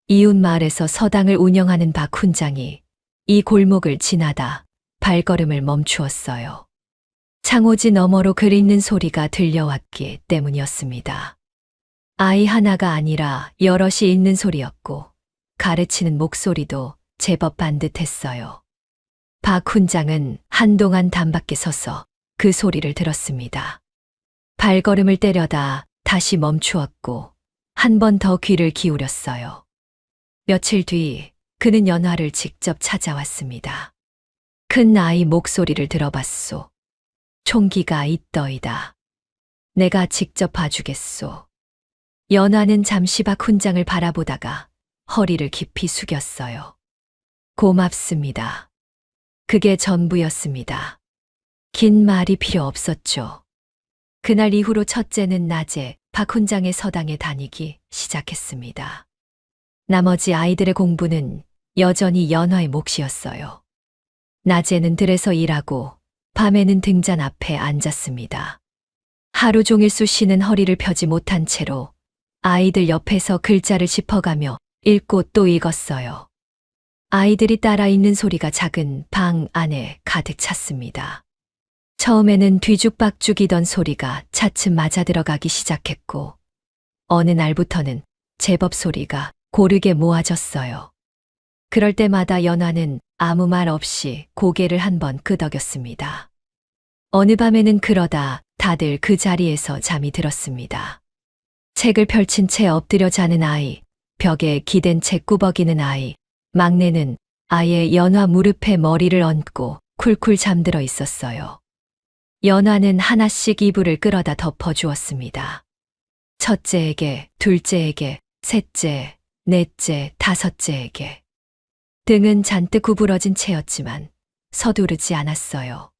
이웃 마을에서 서당을 운영하는 박 훈장이 이 골목을 지나다 발걸음을 멈추었어요. 창호지 너머로 글 읽는 소리가 들려왔기 때문이었습니다. 아이 하나가 아니라 여럿이 읽는 소리였고 가르치는 목소리도 제법 반듯했어요. 박 훈장은 한동안 단밖에 서서 그 소리를 들었습니다. 발걸음을 때려다 다시 멈추었고 한 번 더 귀를 기울였어요. 며칠 뒤 그는 연화를 직접 찾아왔습니다. 큰 아이 목소리를 들어봤소. 총기가 있더이다. 내가 직접 봐주겠소. 연화는 잠시 박 훈장을 바라보다가 허리를 깊이 숙였어요. 고맙습니다. 그게 전부였습니다. 긴 말이 필요 없었죠. 그날 이후로 첫째는 낮에 박 훈장의 서당에 다니기 시작했습니다. 나머지 아이들의 공부는 여전히 연화의 몫이었어요. 낮에는 들에서 일하고 밤에는 등잔 앞에 앉았습니다. 하루 종일 쑤시는 허리를 펴지 못한 채로 아이들 옆에서 글자를 짚어가며 읽고 또 읽었어요. 아이들이 따라 읽는 소리가 작은 방 안에 가득 찼습니다. 처음에는 뒤죽박죽이던 소리가 차츰 맞아 들어가기 시작했고 어느 날부터는 제법 소리가 고르게 모아졌어요. 그럴 때마다 연화는 아무 말 없이 고개를 한번 끄덕였습니다. 어느 밤에는 그러다 다들 그 자리에서 잠이 들었습니다. 책을 펼친 채 엎드려 자는 아이, 벽에 기댄 채 꾸벅이는 아이, 막내는 아예 연화 무릎에 머리를 얹고 쿨쿨 잠들어 있었어요. 연화는 하나씩 이불을 끌어다 덮어주었습니다. 첫째에게, 둘째에게, 셋째, 넷째, 다섯째에게. 등은 잔뜩 구부러진 채였지만 서두르지 않았어요.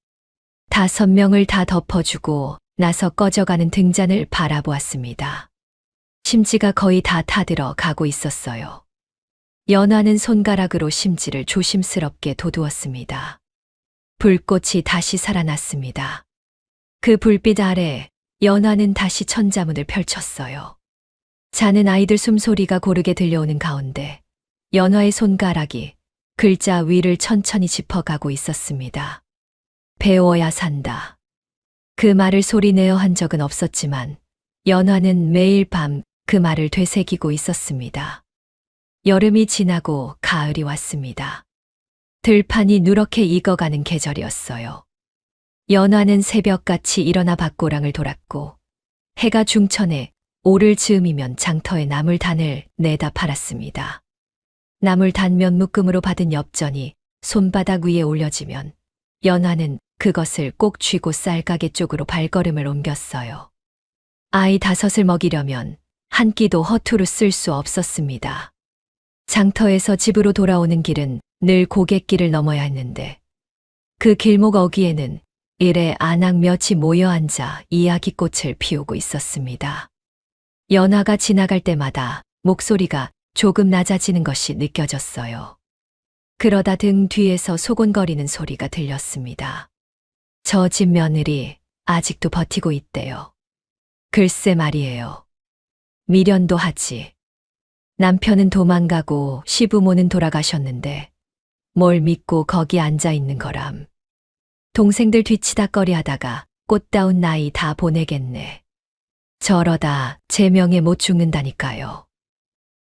5명을 다 덮어주고 나서 꺼져가는 등잔을 바라보았습니다. 심지가 거의 다 타들어 가고 있었어요. 연화는 손가락으로 심지를 조심스럽게 도두었습니다. 불꽃이 다시 살아났습니다. 그 불빛 아래 연화는 다시 천자문을 펼쳤어요. 자는 아이들 숨소리가 고르게 들려오는 가운데 연화의 손가락이 글자 위를 천천히 짚어가고 있었습니다. 배워야 산다. 그 말을 소리내어 한 적은 없었지만 연화는 매일 밤 그 말을 되새기고 있었습니다. 여름이 지나고 가을이 왔습니다. 들판이 누렇게 익어가는 계절이었어요. 연화는 새벽같이 일어나 밭고랑을 돌았고 해가 중천에 오를 즈음이면 장터에 나물단을 내다 팔았습니다. 나물단 몇 묶음으로 받은 엽전이 손바닥 위에 올려지면 연화는 그것을 꼭 쥐고 쌀가게 쪽으로 발걸음을 옮겼어요. 아이 5을 먹이려면 한 끼도 허투루 쓸 수 없었습니다. 장터에서 집으로 돌아오는 길은 늘 고갯길을 넘어야 했는데 그 길목 어귀에는 일에 안악 몇이 모여 앉아 이야기꽃을 피우고 있었습니다. 연화가 지나갈 때마다 목소리가 조금 낮아지는 것이 느껴졌어요. 그러다 등 뒤에서 소곤거리는 소리가 들렸습니다. 저 집 며느리 아직도 버티고 있대요. 글쎄 말이에요. 미련도 하지. 남편은 도망가고 시부모는 돌아가셨는데 뭘 믿고 거기 앉아 있는 거람. 동생들 뒤치다꺼리 하다가 꽃다운 나이 다 보내겠네. 저러다 제 명에 못 죽는다니까요.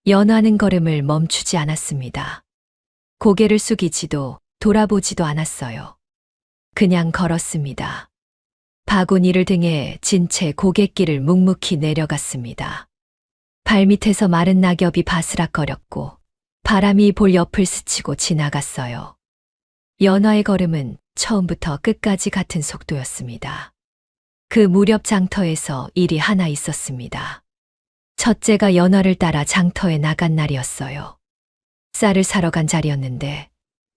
연화는 걸음을 멈추지 않았습니다. 고개를 숙이지도 돌아보지도 않았어요. 그냥 걸었습니다. 바구니를 등에 진 채 고갯길을 묵묵히 내려갔습니다. 발밑에서 마른 낙엽이 바스락거렸고 바람이 볼 옆을 스치고 지나갔어요. 연화의 걸음은 처음부터 끝까지 같은 속도였습니다. 그 무렵 장터에서 일이 하나 있었습니다. 첫째가 연화를 따라 장터에 나간 날이었어요. 쌀을 사러 간 자리였는데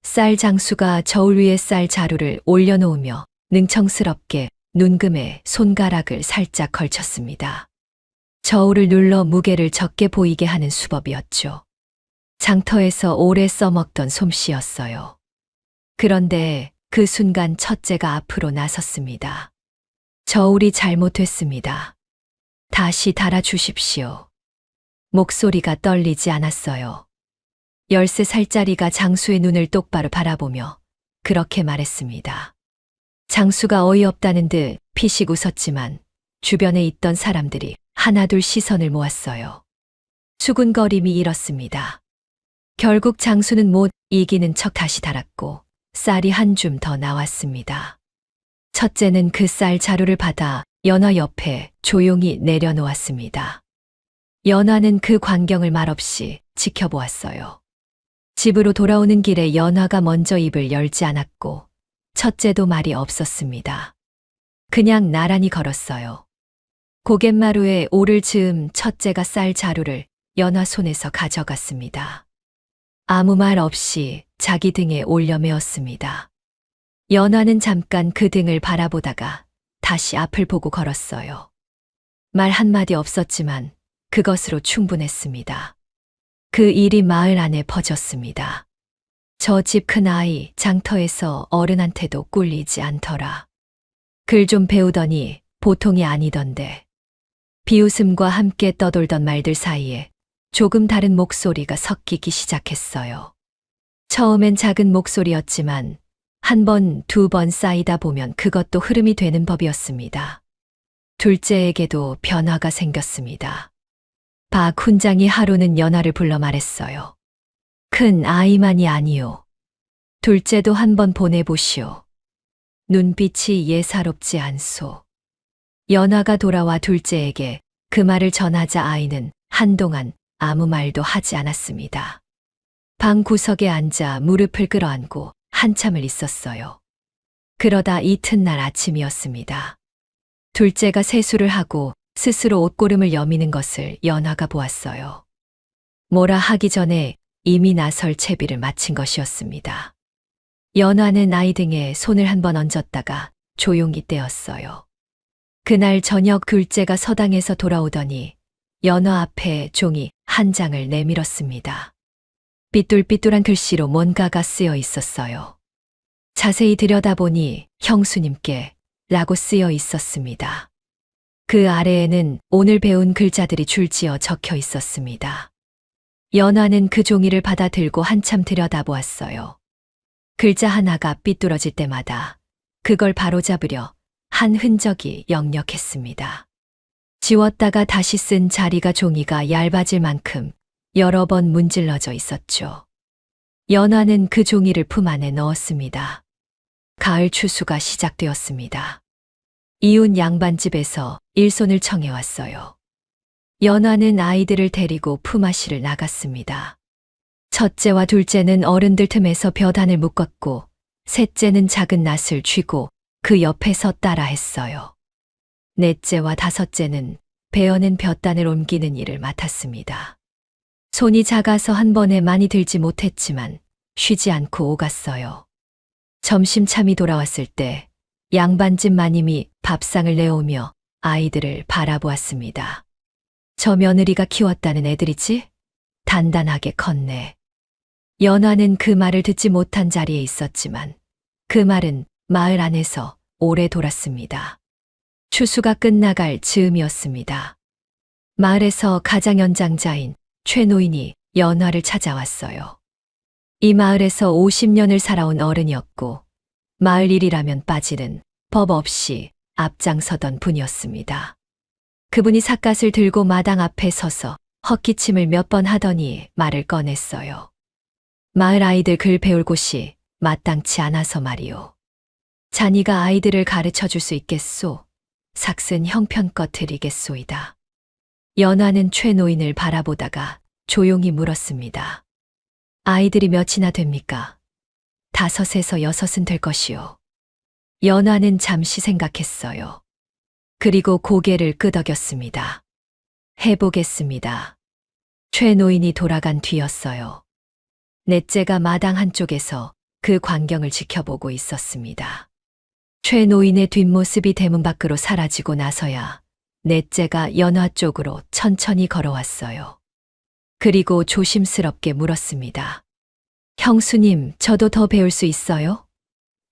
쌀 장수가 저울 위에 쌀 자루를 올려놓으며 능청스럽게 눈금에 손가락을 살짝 걸쳤습니다. 저울을 눌러 무게를 적게 보이게 하는 수법이었죠. 장터에서 오래 써먹던 솜씨였어요. 그런데 그 순간 첫째가 앞으로 나섰습니다. 저울이 잘못됐습니다. 다시 달아주십시오. 목소리가 떨리지 않았어요. 13살짜리가 장수의 눈을 똑바로 바라보며 그렇게 말했습니다. 장수가 어이없다는 듯 피식 웃었지만 주변에 있던 사람들이 하나둘 시선을 모았어요. 수군거림이 일었습니다. 결국 장수는 못 이기는 척 다시 달았고 쌀이 한 줌 더 나왔습니다. 첫째는 그 쌀 자루를 받아 연화 옆에 조용히 내려놓았습니다. 연화는 그 광경을 말없이 지켜보았어요. 집으로 돌아오는 길에 연화가 먼저 입을 열지 않았고 첫째도 말이 없었습니다. 그냥 나란히 걸었어요. 고갯마루에 오를 즈음 첫째가 쌀 자루를 연화 손에서 가져갔습니다. 아무 말 없이 자기 등에 올려 메었습니다. 연화는 잠깐 그 등을 바라보다가 다시 앞을 보고 걸었어요. 말 한마디 없었지만 그것으로 충분했습니다. 그 일이 마을 안에 퍼졌습니다. 저 집 큰아이 장터에서 어른한테도 꿀리지 않더라. 글 좀 배우더니 보통이 아니던데. 비웃음과 함께 떠돌던 말들 사이에 조금 다른 목소리가 섞이기 시작했어요. 처음엔 작은 목소리였지만 한 번, 2번 쌓이다 보면 그것도 흐름이 되는 법이었습니다. 둘째에게도 변화가 생겼습니다. 박 훈장이 하루는 연화를 불러 말했어요. 큰 아이만이 아니오. 둘째도 한번 보내보시오. 눈빛이 예사롭지 않소. 연화가 돌아와 둘째에게 그 말을 전하자 아이는 한동안 아무 말도 하지 않았습니다. 방 구석에 앉아 무릎을 끌어안고 한참을 있었어요. 그러다 이튿날 아침이었습니다. 둘째가 세수를 하고 스스로 옷고름을 여미는 것을 연화가 보았어요. 뭐라 하기 전에 이미 나설 채비를 마친 것이었습니다. 연화는 아이 등에 손을 한번 얹었다가 조용히 떼었어요. 그날 저녁 둘째가 서당에서 돌아오더니 연화 앞에 종이 한 장을 내밀었습니다. 삐뚤삐뚤한 글씨로 뭔가가 쓰여 있었어요. 자세히 들여다보니 형수님께 라고 쓰여 있었습니다. 그 아래에는 오늘 배운 글자들이 줄지어 적혀 있었습니다. 연화는 그 종이를 받아 들고 한참 들여다보았어요. 글자 하나가 삐뚤어질 때마다 그걸 바로잡으려 한 흔적이 역력했습니다. 지웠다가 다시 쓴 자리가 종이가 얇아질 만큼 여러 번 문질러져 있었죠. 연화는 그 종이를 품 안에 넣었습니다. 가을 추수가 시작되었습니다. 이웃 양반집에서 일손을 청해왔어요. 연화는 아이들을 데리고 품앗이를 나갔습니다. 첫째와 둘째는 어른들 틈에서 벼단을 묶었고 셋째는 작은 낫을 쥐고 그 옆에서 따라했어요. 넷째와 다섯째는 베어낸 벼단을 옮기는 일을 맡았습니다. 손이 작아서 한 번에 많이 들지 못했지만 쉬지 않고 오갔어요. 점심참이 돌아왔을 때 양반집 마님이 밥상을 내오며 아이들을 바라보았습니다. 저 며느리가 키웠다는 애들이지? 단단하게 컸네. 연화는 그 말을 듣지 못한 자리에 있었지만 그 말은 마을 안에서 오래 돌았습니다. 추수가 끝나갈 즈음이었습니다. 마을에서 가장 연장자인 최 노인이 연화를 찾아왔어요. 이 마을에서 50년을 살아온 어른이었고 마을 일이라면 빠지는 법 없이 앞장서던 분이었습니다. 그분이 삿갓을 들고 마당 앞에 서서 헛기침을 몇 번 하더니 말을 꺼냈어요. 마을 아이들 글 배울 곳이 마땅치 않아서 말이오. 자니가 아이들을 가르쳐 줄 수 있겠소? 삭슨 형편껏 드리겠소이다. 연화는 최 노인을 바라보다가 조용히 물었습니다. 아이들이 몇이나 됩니까? 5에서 6은 될 것이오. 연화는 잠시 생각했어요. 그리고 고개를 끄덕였습니다. 해보겠습니다. 최 노인이 돌아간 뒤였어요. 넷째가 마당 한쪽에서 그 광경을 지켜보고 있었습니다. 최 노인의 뒷모습이 대문 밖으로 사라지고 나서야 넷째가 연화 쪽으로 천천히 걸어왔어요. 그리고 조심스럽게 물었습니다. 형수님, 저도 더 배울 수 있어요?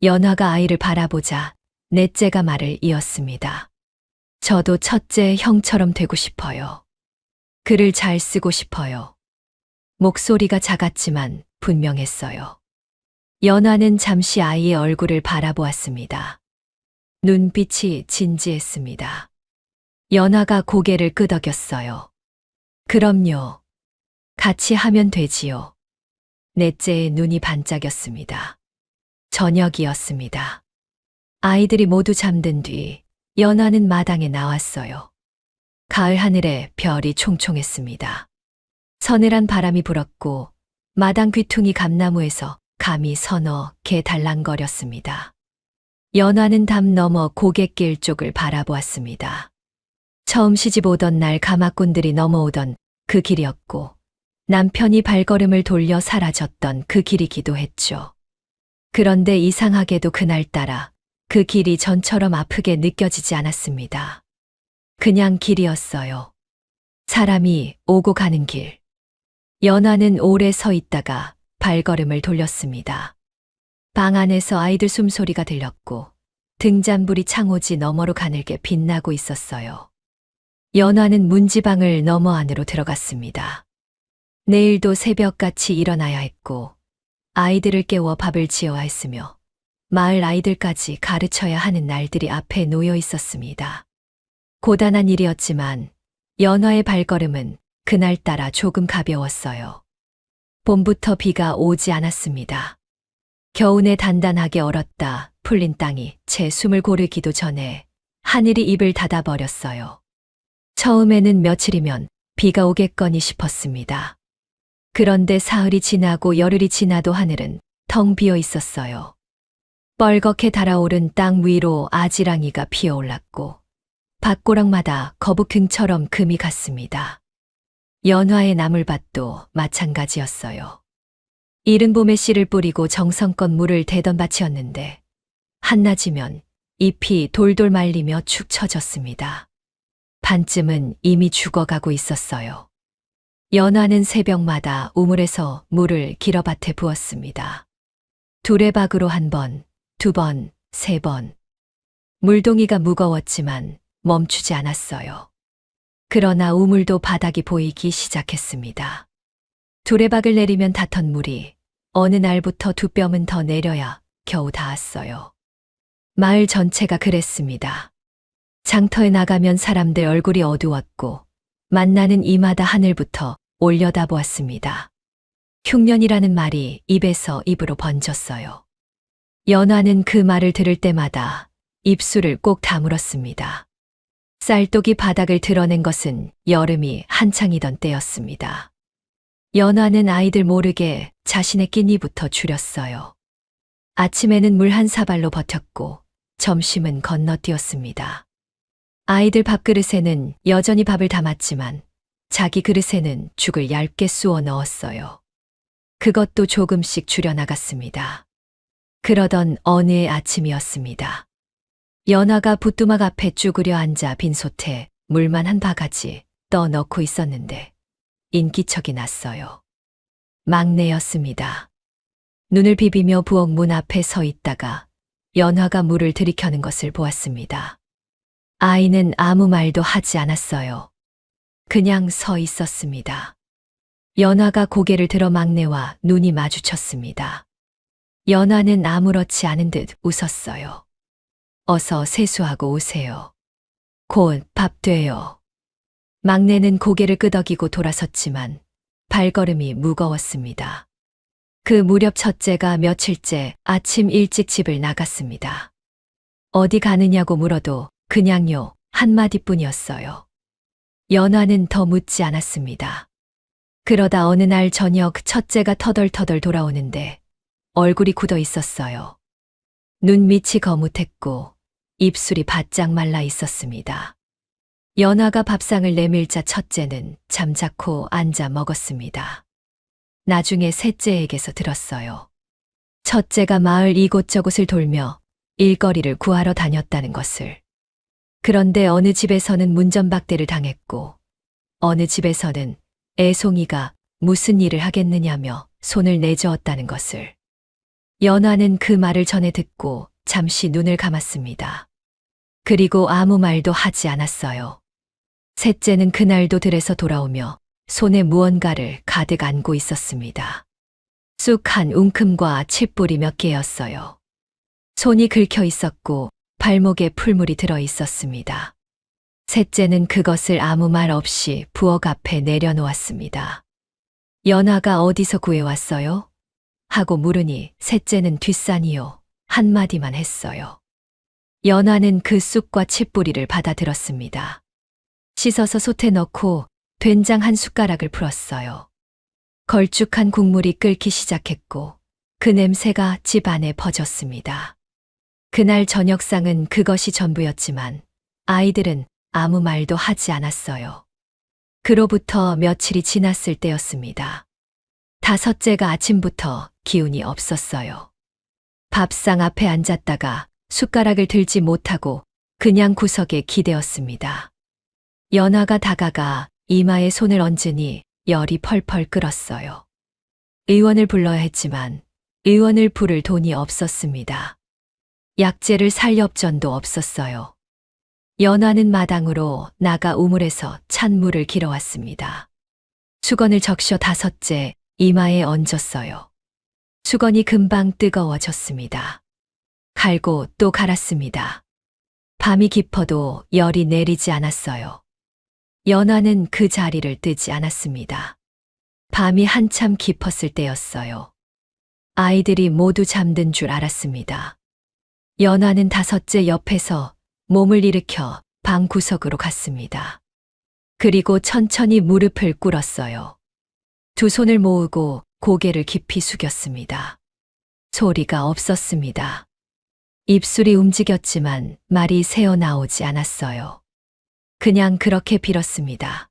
연화가 아이를 바라보자 넷째가 말을 이었습니다. 저도 첫째 형처럼 되고 싶어요. 글을 잘 쓰고 싶어요. 목소리가 작았지만 분명했어요. 연화는 잠시 아이의 얼굴을 바라보았습니다. 눈빛이 진지했습니다. 연화가 고개를 끄덕였어요. 그럼요. 같이 하면 되지요. 넷째의 눈이 반짝였습니다. 저녁이었습니다. 아이들이 모두 잠든 뒤 연화는 마당에 나왔어요. 가을 하늘에 별이 총총했습니다. 서늘한 바람이 불었고 마당 귀퉁이 감나무에서 감이 서너 개 달랑거렸습니다. 연화는 담 넘어 고갯길 쪽을 바라보았습니다. 처음 시집 오던 날 가마꾼들이 넘어오던 그 길이었고 남편이 발걸음을 돌려 사라졌던 그 길이기도 했죠. 그런데 이상하게도 그날따라 그 길이 전처럼 아프게 느껴지지 않았습니다. 그냥 길이었어요. 사람이 오고 가는 길. 연화는 오래 서 있다가 발걸음을 돌렸습니다. 방 안에서 아이들 숨소리가 들렸고 등잔불이 창호지 너머로 가늘게 빛나고 있었어요. 연화는 문지방을 너머 안으로 들어갔습니다. 내일도 새벽같이 일어나야 했고 아이들을 깨워 밥을 지어야 했으며 마을 아이들까지 가르쳐야 하는 날들이 앞에 놓여 있었습니다. 고단한 일이었지만 연화의 발걸음은 그날따라 조금 가벼웠어요. 봄부터 비가 오지 않았습니다. 겨우내 단단하게 얼었다 풀린 땅이 채 숨을 고르기도 전에 하늘이 입을 닫아버렸어요. 처음에는 며칠이면 비가 오겠거니 싶었습니다. 그런데 사흘이 지나고 열흘이 지나도 하늘은 텅 비어 있었어요. 뻘겋게 달아오른 땅 위로 아지랑이가 피어올랐고 밭고랑마다 거북등처럼 금이 갔습니다. 연화의 나물밭도 마찬가지였어요. 이른 봄에 씨를 뿌리고 정성껏 물을 대던 밭이었는데 한낮이면 잎이 돌돌 말리며 축 처졌습니다. 반쯤은 이미 죽어가고 있었어요. 연화는 새벽마다 우물에서 물을 기러밭에 부었습니다. 두레박으로 1번, 2번, 3번. 물동이가 무거웠지만 멈추지 않았어요. 그러나 우물도 바닥이 보이기 시작했습니다. 두레박을 내리면 닿던 물이 어느 날부터 2뼘은 더 내려야 겨우 닿았어요. 마을 전체가 그랬습니다. 장터에 나가면 사람들 얼굴이 어두웠고 만나는 이마다 하늘부터 올려다보았습니다. 흉년이라는 말이 입에서 입으로 번졌어요. 연화는 그 말을 들을 때마다 입술을 꼭 다물었습니다. 쌀독이 바닥을 드러낸 것은 여름이 한창이던 때였습니다. 연화는 아이들 모르게 자신의 끼니부터 줄였어요. 아침에는 물 한 사발로 버텼고 점심은 건너뛰었습니다. 아이들 밥그릇에는 여전히 밥을 담았지만 자기 그릇에는 죽을 얇게 쑤어 넣었어요. 그것도 조금씩 줄여나갔습니다. 그러던 어느 해 아침이었습니다. 연화가 부뚜막 앞에 쭈그려 앉아 빈솥에 물만 한 바가지 떠 넣고 있었는데 인기척이 났어요. 막내였습니다. 눈을 비비며 부엌 문 앞에 서 있다가 연화가 물을 들이켜는 것을 보았습니다. 아이는 아무 말도 하지 않았어요. 그냥 서 있었습니다. 연화가 고개를 들어 막내와 눈이 마주쳤습니다. 연화는 아무렇지 않은 듯 웃었어요. 어서 세수하고 오세요. 곧 밥 돼요. 막내는 고개를 끄덕이고 돌아섰지만 발걸음이 무거웠습니다. 그 무렵 첫째가 며칠째 아침 일찍 집을 나갔습니다. 어디 가느냐고 물어도 그냥요 한마디뿐이었어요. 연화는 더 묻지 않았습니다. 그러다 어느 날 저녁 첫째가 터덜터덜 돌아오는데 얼굴이 굳어 있었어요. 눈 밑이 거뭇했고 입술이 바짝 말라 있었습니다. 연화가 밥상을 내밀자 첫째는 잠자코 앉아 먹었습니다. 나중에 셋째에게서 들었어요. 첫째가 마을 이곳저곳을 돌며 일거리를 구하러 다녔다는 것을. 그런데 어느 집에서는 문전박대를 당했고 어느 집에서는 애송이가 무슨 일을 하겠느냐며 손을 내저었다는 것을. 연화는 그 말을 전해 듣고 잠시 눈을 감았습니다. 그리고 아무 말도 하지 않았어요. 셋째는 그날도 들에서 돌아오며 손에 무언가를 가득 안고 있었습니다. 쑥한 웅큼과 칡뿌리 몇 개였어요. 손이 긁혀 있었고 발목에 풀물이 들어 있었습니다. 셋째는 그것을 아무 말 없이 부엌 앞에 내려놓았습니다. 연화가 어디서 구해왔어요? 하고 물으니 셋째는 뒷산이요 한마디만 했어요. 연화는 그 쑥과 칡뿌리를 받아들었습니다. 씻어서 솥에 넣고 된장 한 숟가락을 풀었어요. 걸쭉한 국물이 끓기 시작했고 그 냄새가 집 안에 퍼졌습니다. 그날 저녁상은 그것이 전부였지만 아이들은 아무 말도 하지 않았어요. 그로부터 며칠이 지났을 때였습니다. 다섯째가 아침부터 기운이 없었어요. 밥상 앞에 앉았다가 숟가락을 들지 못하고 그냥 구석에 기대었습니다. 연화가 다가가 이마에 손을 얹으니 열이 펄펄 끓었어요. 의원을 불러야 했지만 의원을 부를 돈이 없었습니다. 약재를 살 엽전도 없었어요. 연화는 마당으로 나가 우물에서 찬 물을 길어왔습니다. 수건을 적셔 다섯째 이마에 얹었어요. 수건이 금방 뜨거워졌습니다. 갈고 또 갈았습니다. 밤이 깊어도 열이 내리지 않았어요. 연화는 그 자리를 뜨지 않았습니다. 밤이 한참 깊었을 때였어요. 아이들이 모두 잠든 줄 알았습니다. 연화는 다섯째 옆에서 몸을 일으켜 방 구석으로 갔습니다. 그리고 천천히 무릎을 꿇었어요. 두 손을 모으고 고개를 깊이 숙였습니다. 소리가 없었습니다. 입술이 움직였지만 말이 새어나오지 않았어요. 그냥 그렇게 빌었습니다.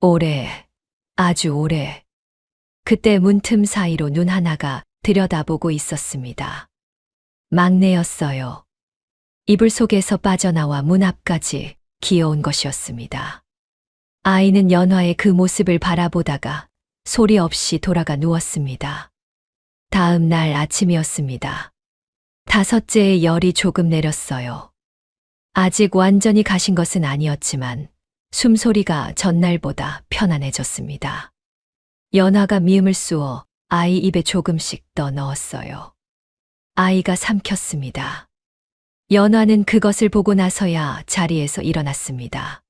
오래, 아주 오래. 그때 문틈 사이로 눈 하나가 들여다보고 있었습니다. 막내였어요. 이불 속에서 빠져나와 문 앞까지 기어온 것이었습니다. 아이는 연화의 그 모습을 바라보다가 소리 없이 돌아가 누웠습니다. 다음 날 아침이었습니다. 다섯째의 열이 조금 내렸어요. 아직 완전히 가신 것은 아니었지만 숨소리가 전날보다 편안해졌습니다. 연화가 미음을 쑤어 아이 입에 조금씩 떠 넣었어요. 아이가 삼켰습니다. 연화는 그것을 보고 나서야 자리에서 일어났습니다.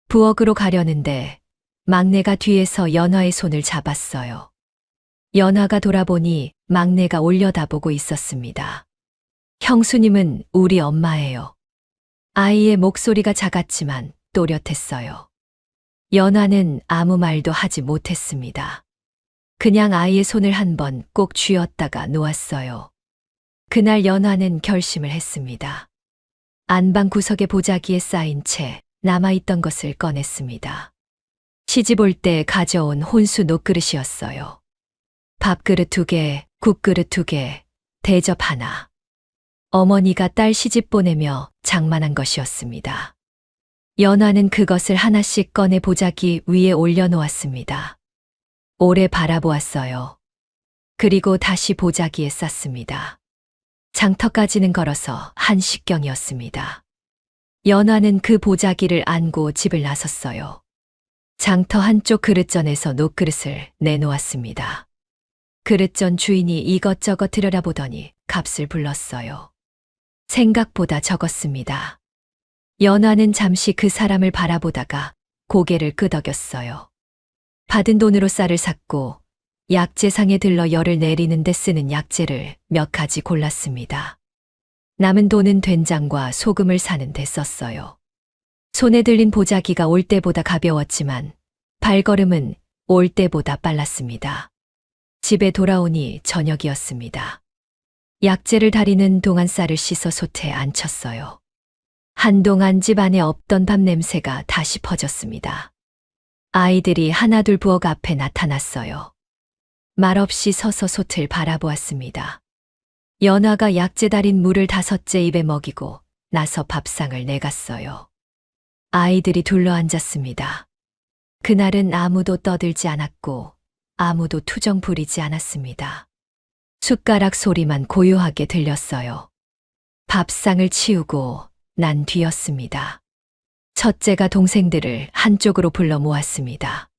부엌으로 가려는데 막내가 뒤에서 연화의 손을 잡았어요. 연화가 돌아보니 막내가 올려다보고 있었습니다. 형수님은 우리 엄마예요. 아이의 목소리가 작았지만 또렷했어요. 연화는 아무 말도 하지 못했습니다. 그냥 아이의 손을 한 번 꼭 쥐었다가 놓았어요. 그날 연화는 결심을 했습니다. 안방 구석의 보자기에 쌓인 채 남아있던 것을 꺼냈습니다. 시집 올 때 가져온 혼수 녹그릇이었어요. 밥그릇 2개, 국그릇 2개, 대접 하나. 어머니가 딸 시집 보내며 장만한 것이었습니다. 연화는 그것을 하나씩 꺼내 보자기 위에 올려놓았습니다. 오래 바라보았어요. 그리고 다시 보자기에 쌌습니다. 장터까지는 걸어서 한식경이었습니다. 연화는 그 보자기를 안고 집을 나섰어요. 장터 한쪽 그릇전에서 녹그릇을 내놓았습니다. 그릇전 주인이 이것저것 들여다보더니 값을 불렀어요. 생각보다 적었습니다. 연화는 잠시 그 사람을 바라보다가 고개를 끄덕였어요. 받은 돈으로 쌀을 샀고 약재상에 들러 열을 내리는 데 쓰는 약재를 몇 가지 골랐습니다. 남은 돈은 된장과 소금을 사는 데 썼어요. 손에 들린 보자기가 올 때보다 가벼웠지만 발걸음은 올 때보다 빨랐습니다. 집에 돌아오니 저녁이었습니다. 약재를 다리는 동안 쌀을 씻어 솥에 앉혔어요. 한동안 집 안에 없던 밥 냄새가 다시 퍼졌습니다. 아이들이 하나둘 부엌 앞에 나타났어요. 말없이 서서 솥을 바라보았습니다. 연화가 약재 달인 물을 5째 입에 먹이고 나서 밥상을 내갔어요. 아이들이 둘러앉았습니다. 그날은 아무도 떠들지 않았고 아무도 투정 부리지 않았습니다. 숟가락 소리만 고요하게 들렸어요. 밥상을 치우고 난 뒤였습니다. 첫째가 동생들을 한쪽으로 불러 모았습니다.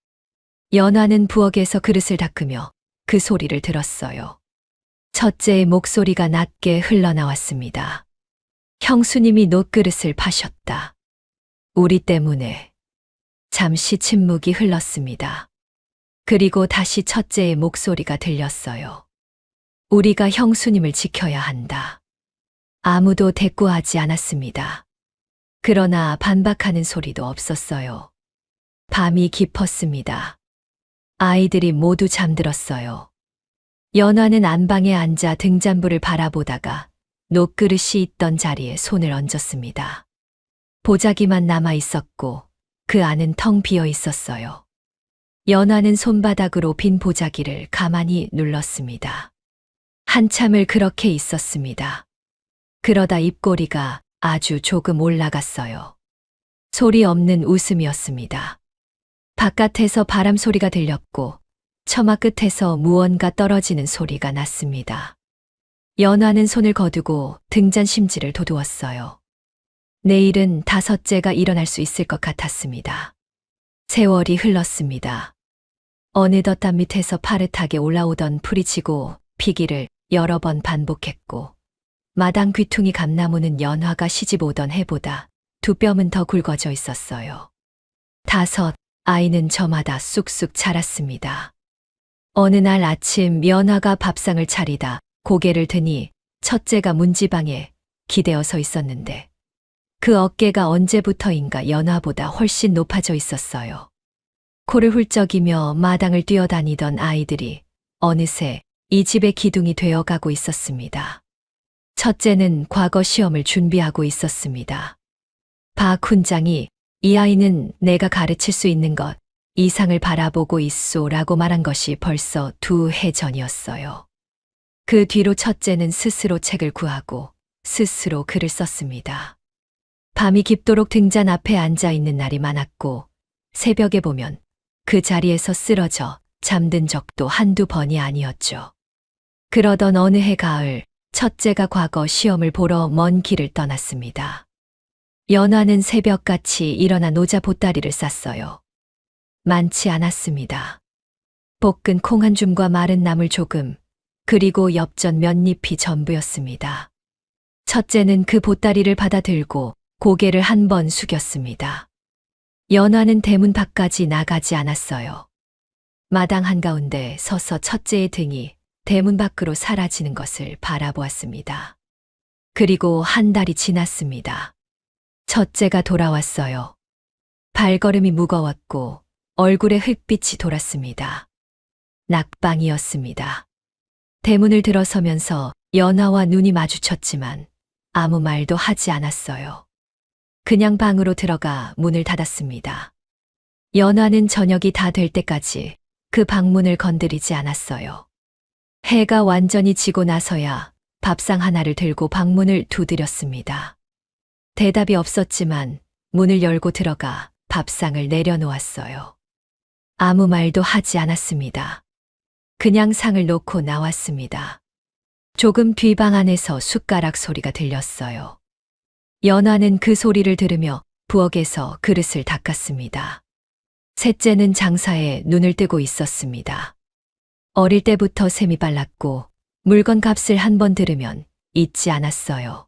연화는 부엌에서 그릇을 닦으며 그 소리를 들었어요. 첫째의 목소리가 낮게 흘러나왔습니다. 형수님이 녹그릇을 파셨다. 우리 때문에. 잠시 침묵이 흘렀습니다. 그리고 다시 첫째의 목소리가 들렸어요. 우리가 형수님을 지켜야 한다. 아무도 대꾸하지 않았습니다. 그러나 반박하는 소리도 없었어요. 밤이 깊었습니다. 아이들이 모두 잠들었어요. 연화는 안방에 앉아 등잔불을 바라보다가 녹그릇이 있던 자리에 손을 얹었습니다. 보자기만 남아 있었고 그 안은 텅 비어 있었어요. 연화는 손바닥으로 빈 보자기를 가만히 눌렀습니다. 한참을 그렇게 있었습니다. 그러다 입꼬리가 아주 조금 올라갔어요. 소리 없는 웃음이었습니다. 바깥에서 바람 소리가 들렸고 처마 끝에서 무언가 떨어지는 소리가 났습니다. 연화는 손을 거두고 등잔 심지를 도두었어요. 내일은 5째가 일어날 수 있을 것 같았습니다. 세월이 흘렀습니다. 어느덧 땅 밑에서 파릇하게 올라오던 풀이 지고 피기를 여러 번 반복했고 마당 귀퉁이 감나무는 연화가 시집 오던 해보다 2뼘은 더 굵어져 있었어요. 5, 아이는 저마다 쑥쑥 자랐습니다. 어느 날 아침 연화가 밥상을 차리다 고개를 드니 첫째가 문지방에 기대어 서 있었는데 그 어깨가 언제부터인가 연화보다 훨씬 높아져 있었어요. 코를 훌쩍이며 마당을 뛰어다니던 아이들이 어느새 이 집의 기둥이 되어가고 있었습니다. 첫째는 과거 시험을 준비하고 있었습니다. 박 훈장이 이 아이는 내가 가르칠 수 있는 것 이상을 바라보고 있소 라고 말한 것이 벌써 2해 전이었어요. 그 뒤로 첫째는 스스로 책을 구하고 스스로 글을 썼습니다. 밤이 깊도록 등잔 앞에 앉아 있는 날이 많았고 새벽에 보면 그 자리에서 쓰러져 잠든 적도 한두 번이 아니었죠. 그러던 어느 해 가을 첫째가 과거 시험을 보러 먼 길을 떠났습니다. 연화는 새벽같이 일어나 노자 보따리를 쌌어요. 많지 않았습니다. 볶은 콩 한 줌과 마른 나물 조금, 그리고 엽전 몇 잎이 전부였습니다. 첫째는 그 보따리를 받아 들고 고개를 한 번 숙였습니다. 연화는 대문 밖까지 나가지 않았어요. 마당 한가운데 서서 첫째의 등이 대문 밖으로 사라지는 것을 바라보았습니다. 그리고 한 달이 지났습니다. 첫째가 돌아왔어요. 발걸음이 무거웠고 얼굴에 흙빛이 돌았습니다. 낙방이었습니다. 대문을 들어서면서 연화와 눈이 마주쳤지만 아무 말도 하지 않았어요. 그냥 방으로 들어가 문을 닫았습니다. 연화는 저녁이 다 될 때까지 그 방문을 건드리지 않았어요. 해가 완전히 지고 나서야 밥상 하나를 들고 방문을 두드렸습니다. 대답이 없었지만 문을 열고 들어가 밥상을 내려놓았어요. 아무 말도 하지 않았습니다. 그냥 상을 놓고 나왔습니다. 조금 뒤 방 안에서 숟가락 소리가 들렸어요. 연화는 그 소리를 들으며 부엌에서 그릇을 닦았습니다. 셋째는 장사에 눈을 뜨고 있었습니다. 어릴 때부터 셈이 빨랐고 물건 값을 한 번 들으면 잊지 않았어요.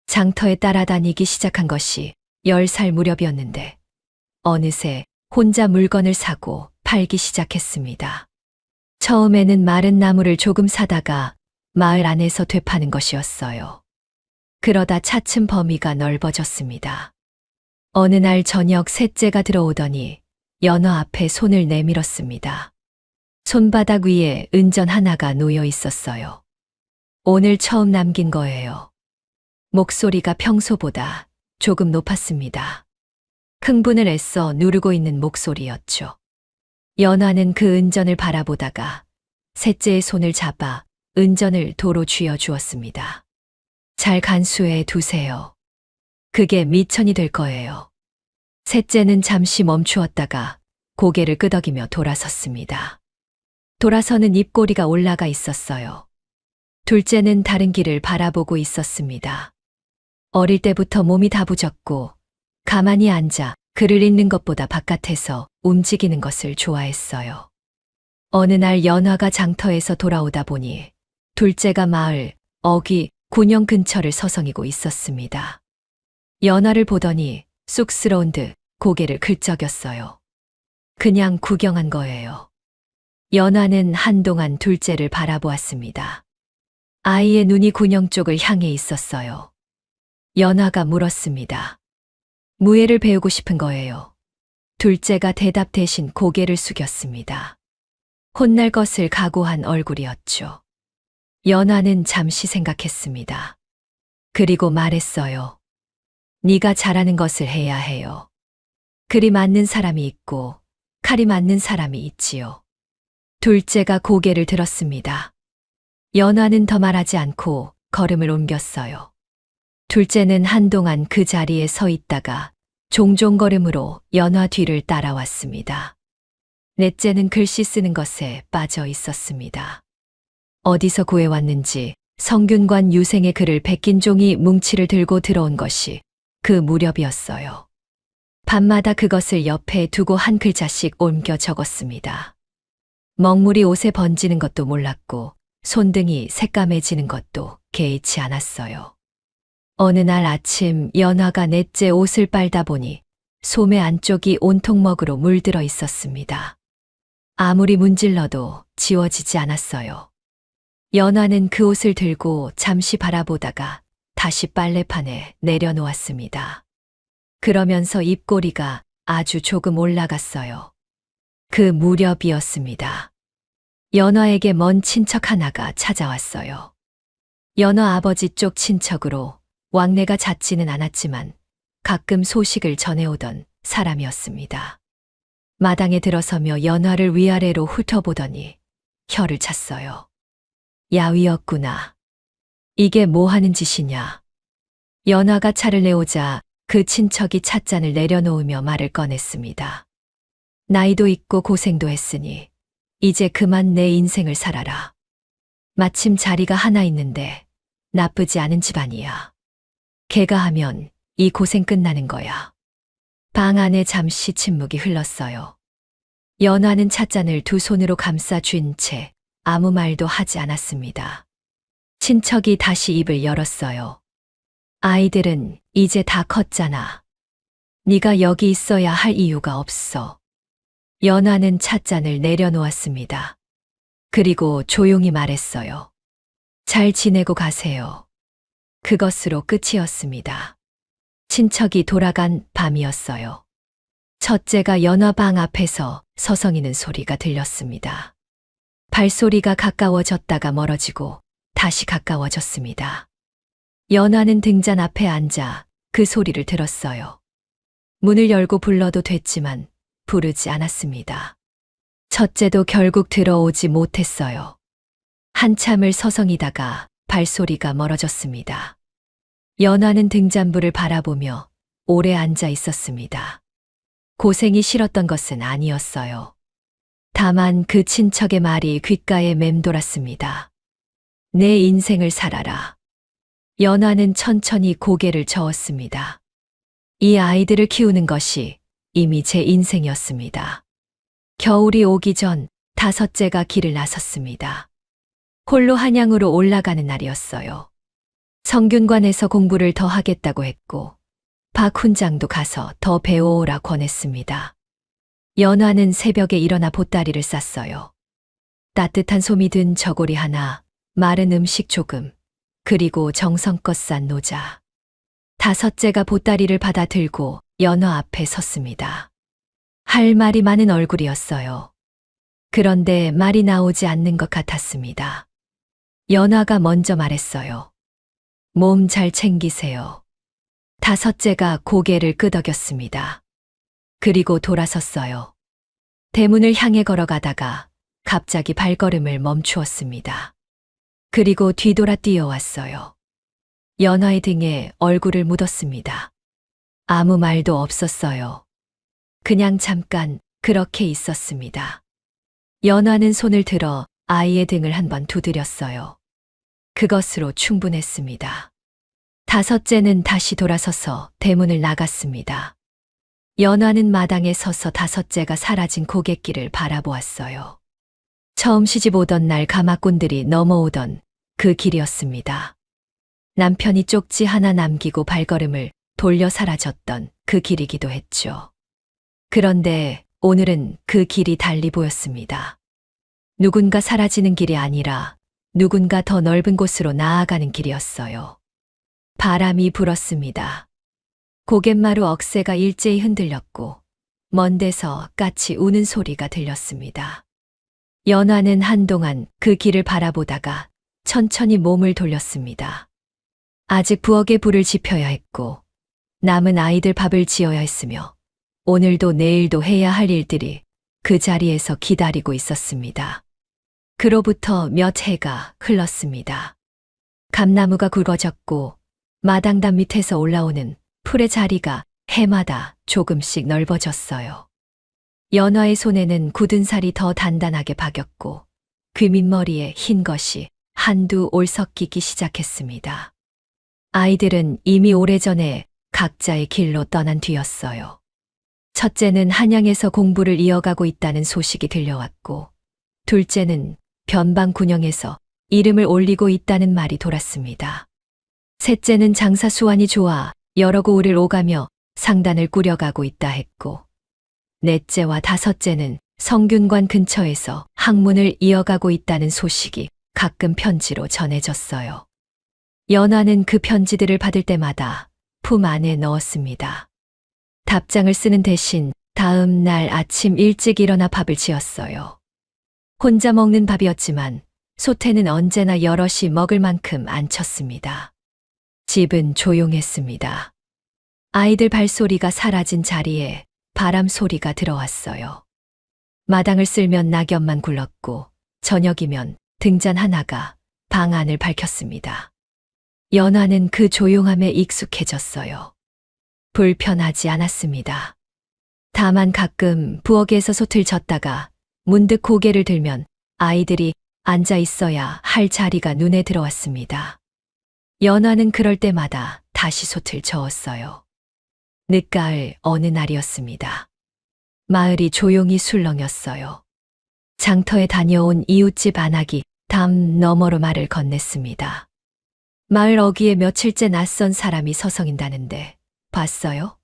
장터에 따라다니기 시작한 것이 10살 무렵이었는데 어느새 혼자 물건을 사고 팔기 시작했습니다. 처음에는 마른 나무를 조금 사다가 마을 안에서 되파는 것이었어요. 그러다 차츰 범위가 넓어졌습니다. 어느 날 저녁 셋째가 들어오더니 연화 앞에 손을 내밀었습니다. 손바닥 위에 은전 하나가 놓여 있었어요. 오늘 처음 남긴 거예요. 목소리가 평소보다 조금 높았습니다. 흥분을 애써 누르고 있는 목소리였죠. 연화는 그 은전을 바라보다가 셋째의 손을 잡아 은전을 도로 쥐어 주었습니다. 잘 간수해 두세요. 그게 미천이 될 거예요. 셋째는 잠시 멈추었다가 고개를 끄덕이며 돌아섰습니다. 돌아서는 입꼬리가 올라가 있었어요. 둘째는 다른 길을 바라보고 있었습니다. 어릴 때부터 몸이 다부졌고 가만히 앉아 글을 읽는 것보다 바깥에서 움직이는 것을 좋아했어요. 어느 날 연화가 장터에서 돌아오다 보니 둘째가 마을 어귀 군영 근처를 서성이고 있었습니다. 연화를 보더니 쑥스러운 듯 고개를 긁적였어요. 그냥 구경한 거예요. 연화는 한동안 둘째를 바라보았습니다. 아이의 눈이 군영 쪽을 향해 있었어요. 연화가 물었습니다. 무예를 배우고 싶은 거예요. 둘째가 대답 대신 고개를 숙였습니다. 혼날 것을 각오한 얼굴이었죠. 연화는 잠시 생각했습니다. 그리고 말했어요. 네가 잘하는 것을 해야 해요. 글이 맞는 사람이 있고 칼이 맞는 사람이 있지요. 둘째가 고개를 들었습니다. 연화는 더 말하지 않고 걸음을 옮겼어요. 둘째는 한동안 그 자리에 서 있다가 종종 걸음으로 연화 뒤를 따라왔습니다. 넷째는 글씨 쓰는 것에 빠져 있었습니다. 어디서 구해왔는지 성균관 유생의 글을 베낀 종이 뭉치를 들고 들어온 것이 그 무렵이었어요. 밤마다 그것을 옆에 두고 한 글자씩 옮겨 적었습니다. 먹물이 옷에 번지는 것도 몰랐고 손등이 새까매지는 것도 개의치 않았어요. 어느 날 아침 연화가 넷째 옷을 빨다 보니 소매 안쪽이 온통 먹으로 물들어 있었습니다. 아무리 문질러도 지워지지 않았어요. 연화는 그 옷을 들고 잠시 바라보다가 다시 빨래판에 내려놓았습니다. 그러면서 입꼬리가 아주 조금 올라갔어요. 그 무렵이었습니다. 연화에게 먼 친척 하나가 찾아왔어요. 연화 아버지 쪽 친척으로 왕래가 잦지는 않았지만 가끔 소식을 전해오던 사람이었습니다. 마당에 들어서며 연화를 위아래로 훑어보더니 혀를 찼어요. 야위였구나. 이게 뭐 하는 짓이냐. 연화가 차를 내오자 그 친척이 찻잔을 내려놓으며 말을 꺼냈습니다. 나이도 있고 고생도 했으니 이제 그만 내 인생을 살아라. 마침 자리가 하나 있는데 나쁘지 않은 집안이야. 걔가 하면 이 고생 끝나는 거야. 방 안에 잠시 침묵이 흘렀어요. 연화는 찻잔을 두 손으로 감싸 쥔 채 아무 말도 하지 않았습니다. 친척이 다시 입을 열었어요. 아이들은 이제 다 컸잖아. 네가 여기 있어야 할 이유가 없어. 연화는 찻잔을 내려놓았습니다. 그리고 조용히 말했어요. 잘 지내고 가세요. 그것으로 끝이었습니다. 친척이 돌아간 밤이었어요. 첫째가 연화 방 앞에서 서성이는 소리가 들렸습니다. 발소리가 가까워졌다가 멀어지고 다시 가까워졌습니다. 연화는 등잔 앞에 앉아 그 소리를 들었어요. 문을 열고 불러도 됐지만 부르지 않았습니다. 첫째도 결국 들어오지 못했어요. 한참을 서성이다가 발소리가 멀어졌습니다. 연화는 등잔불을 바라보며 오래 앉아 있었습니다. 고생이 싫었던 것은 아니었어요. 다만 그 친척의 말이 귓가에 맴돌았습니다. 내 인생을 살아라. 연화는 천천히 고개를 저었습니다. 이 아이들을 키우는 것이 이미 제 인생이었습니다. 겨울이 오기 전 다섯째가 길을 나섰습니다. 홀로 한양으로 올라가는 날이었어요. 성균관에서 공부를 더 하겠다고 했고 박 훈장도 가서 더 배워오라 권했습니다. 연화는 새벽에 일어나 보따리를 쌌어요. 따뜻한 솜이 든 저고리 하나, 마른 음식 조금, 그리고 정성껏 싼 노자. 다섯째가 보따리를 받아 들고 연화 앞에 섰습니다. 할 말이 많은 얼굴이었어요. 그런데 말이 나오지 않는 것 같았습니다. 연화가 먼저 말했어요. 몸 잘 챙기세요. 다섯째가 고개를 끄덕였습니다. 그리고 돌아섰어요. 대문을 향해 걸어가다가 갑자기 발걸음을 멈추었습니다. 그리고 뒤돌아 뛰어왔어요. 연화의 등에 얼굴을 묻었습니다. 아무 말도 없었어요. 그냥 잠깐 그렇게 있었습니다. 연화는 손을 들어 아이의 등을 한번 두드렸어요. 그것으로 충분했습니다. 다섯째는 다시 돌아서서 대문을 나갔습니다. 연화는 마당에 서서 다섯째가 사라진 고갯길을 바라보았어요. 처음 시집 오던 날 가마꾼들이 넘어오던 그 길이었습니다. 남편이 쪽지 하나 남기고 발걸음을 돌려 사라졌던 그 길이기도 했죠. 그런데 오늘은 그 길이 달리 보였습니다. 누군가 사라지는 길이 아니라 누군가 더 넓은 곳으로 나아가는 길이었어요. 바람이 불었습니다. 고갯마루 억새가 일제히 흔들렸고 먼 데서 까치 우는 소리가 들렸습니다. 연화는 한동안 그 길을 바라보다가 천천히 몸을 돌렸습니다. 아직 부엌에 불을 지펴야 했고 남은 아이들 밥을 지어야 했으며 오늘도 내일도 해야 할 일들이 그 자리에서 기다리고 있었습니다. 그로부터 몇 해가 흘렀습니다. 감나무가 굵어졌고 마당담 밑에서 올라오는 풀의 자리가 해마다 조금씩 넓어졌어요. 연화의 손에는 굳은 살이 더 단단하게 박였고 귀 밑머리에 흰 것이 한두 올 섞이기 시작했습니다. 아이들은 이미 오래전에 각자의 길로 떠난 뒤였어요. 첫째는 한양에서 공부를 이어가고 있다는 소식이 들려왔고 둘째는 변방군영에서 이름을 올리고 있다는 말이 돌았습니다. 셋째는 장사 수완이 좋아 여러 고을을 오가며 상단을 꾸려가고 있다 했고 넷째와 다섯째는 성균관 근처에서 학문을 이어가고 있다는 소식이 가끔 편지로 전해졌어요. 연화는 그 편지들을 받을 때마다 품 안에 넣었습니다. 답장을 쓰는 대신 다음 날 아침 일찍 일어나 밥을 지었어요. 혼자 먹는 밥이었지만 소태는 언제나 여럿이 먹을 만큼 안 쳤습니다. 집은 조용했습니다. 아이들 발소리가 사라진 자리에 바람 소리가 들어왔어요. 마당을 쓸면 낙엽만 굴렀고 저녁이면 등잔 하나가 방 안을 밝혔습니다. 연화는 그 조용함에 익숙해졌어요. 불편하지 않았습니다. 다만 가끔 부엌에서 솥을 젓다가 문득 고개를 들면 아이들이 앉아 있어야 할 자리가 눈에 들어왔습니다. 연화는 그럴 때마다 다시 솥을 저었어요. 늦가을 어느 날이었습니다. 마을이 조용히 술렁였어요. 장터에 다녀온 이웃집 아낙이 담 너머로 말을 건넸습니다. 마을 어귀에 며칠째 낯선 사람이 서성인다는데 봤어요?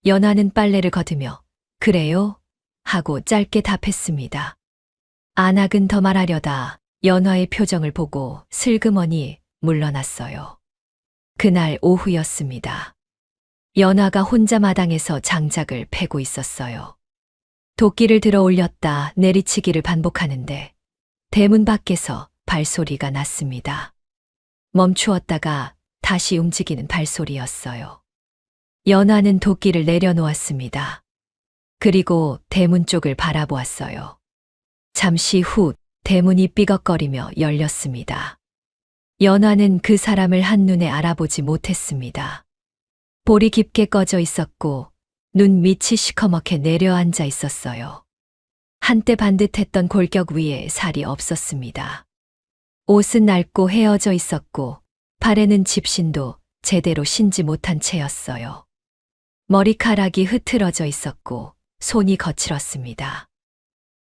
연화는 빨래를 걷으며 그래요? 하고 짧게 답했습니다. 아낙은 더 말하려다 연화의 표정을 보고 슬그머니 물러났어요. 그날 오후였습니다. 연화가 혼자 마당에서 장작을 패고 있었어요. 도끼를 들어 올렸다 내리치기를 반복하는데 대문 밖에서 발소리가 났습니다. 멈추었다가 다시 움직이는 발소리였어요. 연화는 도끼를 내려놓았습니다. 그리고 대문 쪽을 바라보았어요. 잠시 후 대문이 삐걱거리며 열렸습니다. 연화는 그 사람을 한눈에 알아보지 못했습니다. 볼이 깊게 꺼져 있었고 눈 밑이 시커멓게 내려앉아 있었어요. 한때 반듯했던 골격 위에 살이 없었습니다. 옷은 낡고 헤어져 있었고 발에는 집신도 제대로 신지 못한 채였어요. 머리카락이 흐트러져 있었고 손이 거칠었습니다.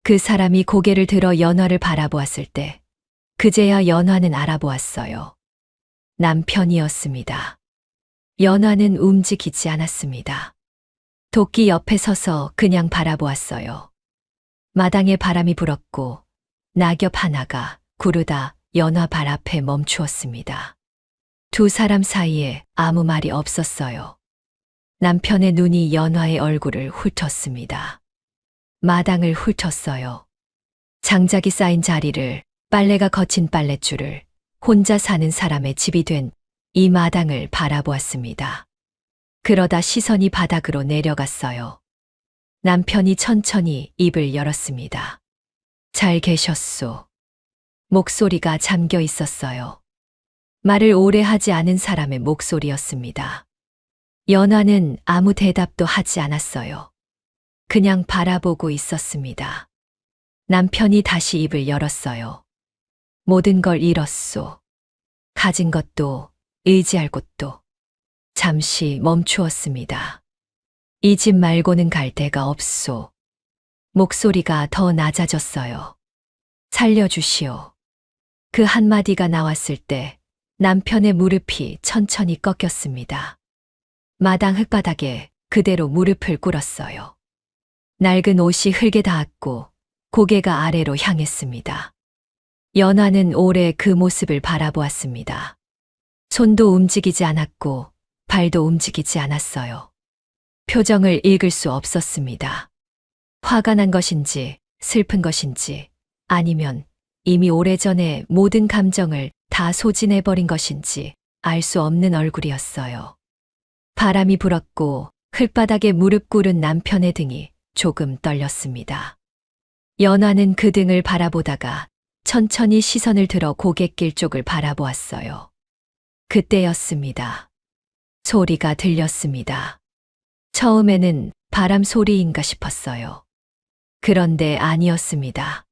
그 사람이 고개를 들어 연화를 바라보았을 때 그제야 연화는 알아보았어요. 남편이었습니다. 연화는 움직이지 않았습니다. 도끼 옆에 서서 그냥 바라보았어요. 마당에 바람이 불었고 낙엽 하나가 구르다 연화 발 앞에 멈추었습니다. 두 사람 사이에 아무 말이 없었어요. 남편의 눈이 연화의 얼굴을 훑었습니다. 마당을 훑었어요. 장작이 쌓인 자리를, 빨래가 거친 빨랫줄을, 혼자 사는 사람의 집이 된 이 마당을 바라보았습니다. 그러다 시선이 바닥으로 내려갔어요. 남편이 천천히 입을 열었습니다. 잘 계셨소. 목소리가 잠겨 있었어요. 말을 오래 하지 않은 사람의 목소리였습니다. 연화는 아무 대답도 하지 않았어요. 그냥 바라보고 있었습니다. 남편이 다시 입을 열었어요. 모든 걸 잃었소. 가진 것도, 의지할 곳도. 잠시 멈추었습니다. 이 집 말고는 갈 데가 없소. 목소리가 더 낮아졌어요. 살려주시오. 그 한마디가 나왔을 때 남편의 무릎이 천천히 꺾였습니다. 마당 흙바닥에 그대로 무릎을 꿇었어요. 낡은 옷이 흙에 닿았고 고개가 아래로 향했습니다. 연화는 오래 그 모습을 바라보았습니다. 손도 움직이지 않았고 발도 움직이지 않았어요. 표정을 읽을 수 없었습니다. 화가 난 것인지 슬픈 것인지 아니면 이미 오래전에 모든 감정을 다 소진해버린 것인지 알 수 없는 얼굴이었어요. 바람이 불었고 흙바닥에 무릎 꿇은 남편의 등이 조금 떨렸습니다. 연화는 그 등을 바라보다가 천천히 시선을 들어 고갯길 쪽을 바라보았어요. 그때였습니다. 소리가 들렸습니다. 처음에는 바람 소리인가 싶었어요. 그런데 아니었습니다.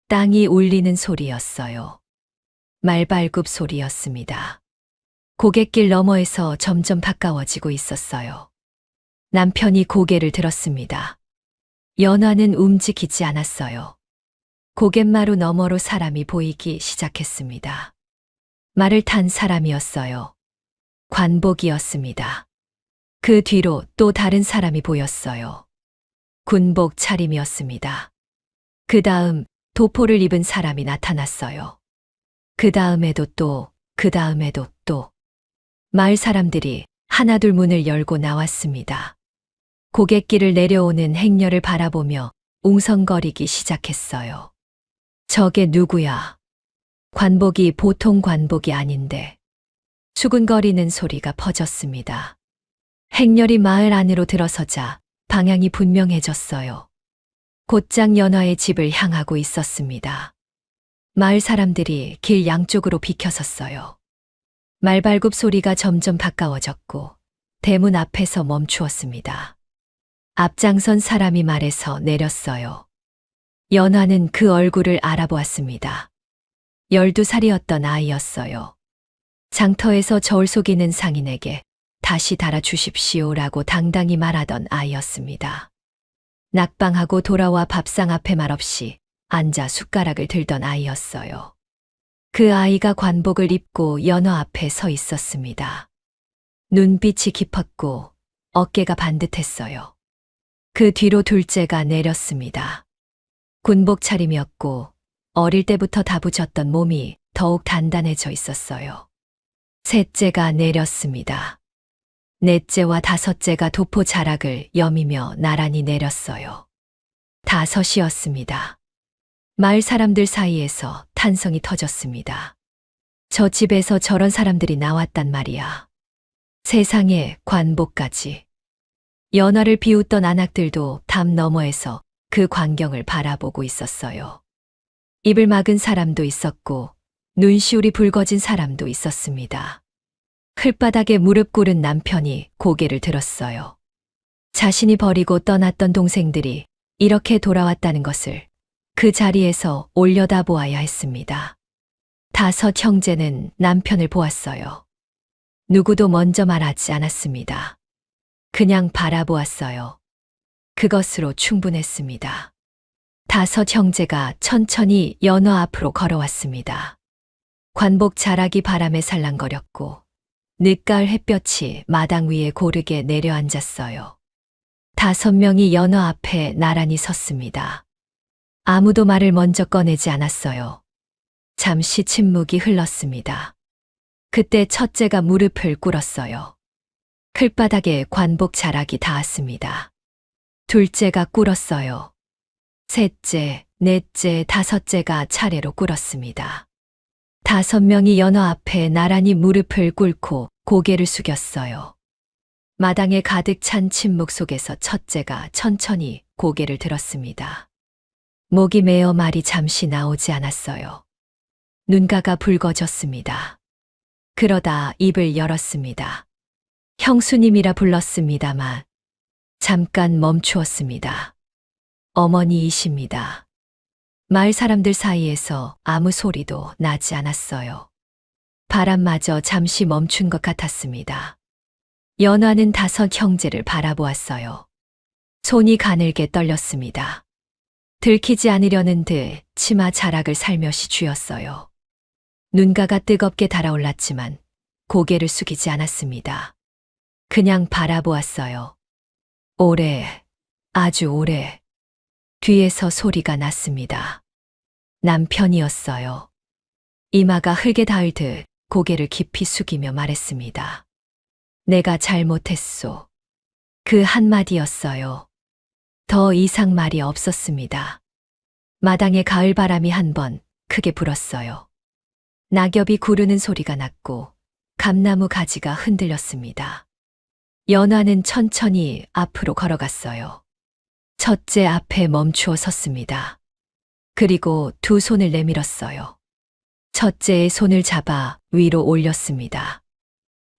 땅이 울리는 소리였어요. 말발굽 소리였습니다. 고갯길 너머에서 점점 가까워지고 있었어요. 남편이 고개를 들었습니다. 연화는 움직이지 않았어요. 고갯마루 너머로 사람이 보이기 시작했습니다. 말을 탄 사람이었어요. 관복이었습니다. 그 뒤로 또 다른 사람이 보였어요. 군복 차림이었습니다. 그 다음 도포를 입은 사람이 나타났어요. 그 다음에도 또, 그 다음에도 또. 마을 사람들이 하나둘 문을 열고 나왔습니다. 고갯길을 내려오는 행렬을 바라보며 웅성거리기 시작했어요. 저게 누구야? 관복이 보통 관복이 아닌데. 수군거리는 소리가 퍼졌습니다. 행렬이 마을 안으로 들어서자 방향이 분명해졌어요. 곧장 연화의 집을 향하고 있었습니다. 마을 사람들이 길 양쪽으로 비켜섰어요. 말발굽 소리가 점점 가까워졌고 대문 앞에서 멈추었습니다. 앞장선 사람이 말에서 내렸어요. 연화는 그 얼굴을 알아보았습니다. 12살이었던 아이였어요. 장터에서 저울 속이는 상인에게 다시 달아주십시오라고 당당히 말하던 아이였습니다. 낙방하고 돌아와 밥상 앞에 말없이 앉아 숟가락을 들던 아이였어요. 그 아이가 관복을 입고 연화 앞에 서 있었습니다. 눈빛이 깊었고 어깨가 반듯했어요. 그 뒤로 둘째가 내렸습니다. 군복 차림이었고 어릴 때부터 다부졌던 몸이 더욱 단단해져 있었어요. 셋째가 내렸습니다. 넷째와 다섯째가 도포 자락을 여미며 나란히 내렸어요. 다섯이었습니다. 마을 사람들 사이에서 탄성이 터졌습니다. 저 집에서 저런 사람들이 나왔단 말이야. 세상에 관복까지. 연화를 비웃던 안악들도 담 너머에서 그 광경을 바라보고 있었어요. 입을 막은 사람도 있었고 눈시울이 붉어진 사람도 있었습니다. 흘바닥에 무릎 꿇은 남편이 고개를 들었어요. 자신이 버리고 떠났던 동생들이 이렇게 돌아왔다는 것을 그 자리에서 올려다보아야 했습니다. 다섯 형제는 남편을 보았어요. 누구도 먼저 말하지 않았습니다. 그냥 바라보았어요. 그것으로 충분했습니다. 다섯 형제가 천천히 연화 앞으로 걸어왔습니다. 관복 자락이 바람에 살랑거렸고 늦가을 햇볕이 마당 위에 고르게 내려앉았어요. 5명이 연화 앞에 나란히 섰습니다. 아무도 말을 먼저 꺼내지 않았어요. 잠시 침묵이 흘렀습니다. 그때 첫째가 무릎을 꿇었어요. 클바닥에 관복 자락이 닿았습니다. 둘째가 꿇었어요. 셋째, 넷째, 다섯째가 차례로 꿇었습니다. 5명이 연화 앞에 나란히 무릎을 꿇고 고개를 숙였어요. 마당에 가득 찬 침묵 속에서 첫째가 천천히 고개를 들었습니다. 목이 메어 말이 잠시 나오지 않았어요. 눈가가 붉어졌습니다. 그러다 입을 열었습니다. 형수님이라 불렀습니다만 잠깐 멈추었습니다. 어머니이십니다. 마을 사람들 사이에서 아무 소리도 나지 않았어요. 바람마저 잠시 멈춘 것 같았습니다. 연화는 5 형제를 바라보았어요. 손이 가늘게 떨렸습니다. 들키지 않으려는 듯 치마 자락을 살며시 쥐었어요. 눈가가 뜨겁게 달아올랐지만 고개를 숙이지 않았습니다. 그냥 바라보았어요. 오래, 아주 오래. 뒤에서 소리가 났습니다. 남편이었어요. 이마가 흙에 닿을 듯 고개를 깊이 숙이며 말했습니다. 내가 잘못했소. 그 한마디였어요. 더 이상 말이 없었습니다. 마당에 가을 바람이 한 번 크게 불었어요. 낙엽이 구르는 소리가 났고 감나무 가지가 흔들렸습니다. 연화는 천천히 앞으로 걸어갔어요. 첫째 앞에 멈추어 섰습니다. 그리고 2 손을 내밀었어요. 첫째의 손을 잡아 위로 올렸습니다.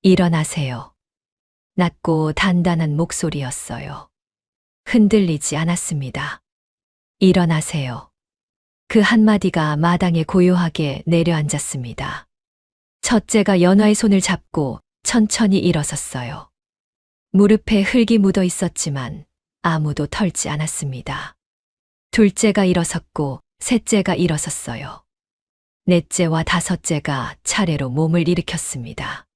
일어나세요. 낮고 단단한 목소리였어요. 흔들리지 않았습니다. 일어나세요. 그 한마디가 마당에 고요하게 내려앉았습니다. 첫째가 연화의 손을 잡고 천천히 일어섰어요. 무릎에 흙이 묻어 있었지만 아무도 털지 않았습니다. 둘째가 일어섰고 셋째가 일어섰어요. 넷째와 다섯째가 차례로 몸을 일으켰습니다.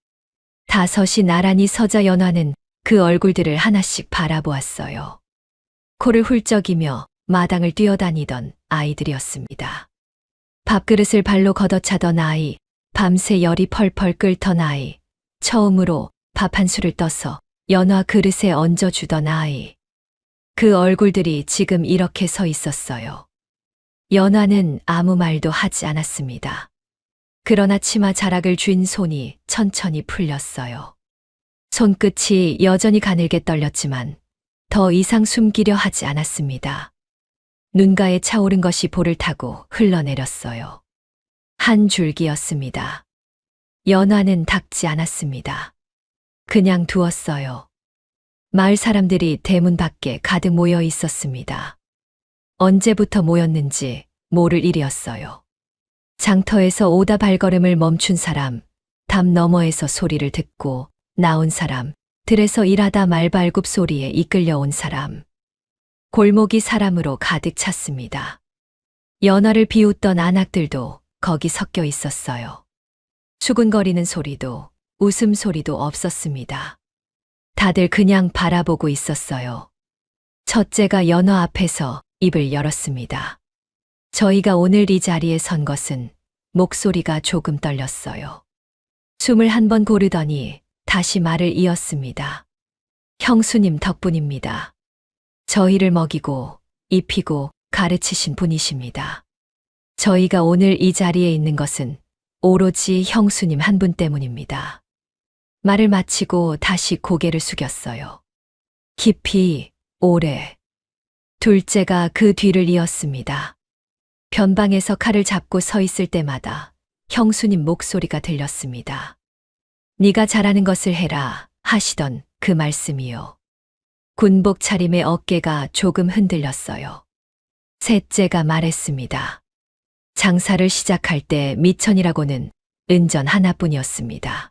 5이 나란히 서자 연화는 그 얼굴들을 하나씩 바라보았어요. 코를 훌쩍이며 마당을 뛰어다니던 아이들이었습니다. 밥그릇을 발로 걷어차던 아이, 밤새 열이 펄펄 끓던 아이, 처음으로 밥 한 술을 떠서 연화 그릇에 얹어주던 아이, 그 얼굴들이 지금 이렇게 서 있었어요. 연화는 아무 말도 하지 않았습니다. 그러나 치마 자락을 쥔 손이 천천히 풀렸어요. 손끝이 여전히 가늘게 떨렸지만 더 이상 숨기려 하지 않았습니다. 눈가에 차오른 것이 볼을 타고 흘러내렸어요. 한 줄기였습니다. 연화는 닦지 않았습니다. 그냥 두었어요. 마을 사람들이 대문 밖에 가득 모여 있었습니다. 언제부터 모였는지 모를 일이었어요. 장터에서 오다 발걸음을 멈춘 사람, 담 너머에서 소리를 듣고 나온 사람, 들에서 일하다 말발굽 소리에 이끌려온 사람. 골목이 사람으로 가득 찼습니다. 연화를 비웃던 안악들도 거기 섞여 있었어요. 수군거리는 소리도 웃음소리도 없었습니다. 다들 그냥 바라보고 있었어요. 첫째가 연화 앞에서 입을 열었습니다. 저희가 오늘 이 자리에 선 것은 목소리가 조금 떨렸어요. 숨을 한 번 고르더니 다시 말을 이었습니다. 형수님 덕분입니다. 저희를 먹이고 입히고 가르치신 분이십니다. 저희가 오늘 이 자리에 있는 것은 오로지 형수님 한 분 때문입니다. 말을 마치고 다시 고개를 숙였어요. 깊이, 오래. 둘째가 그 뒤를 이었습니다. 변방에서 칼을 잡고 서 있을 때마다 형수님 목소리가 들렸습니다. 네가 잘하는 것을 해라 하시던 그 말씀이요. 군복 차림의 어깨가 조금 흔들렸어요. 셋째가 말했습니다. 장사를 시작할 때 미천이라고는 은전 하나뿐이었습니다.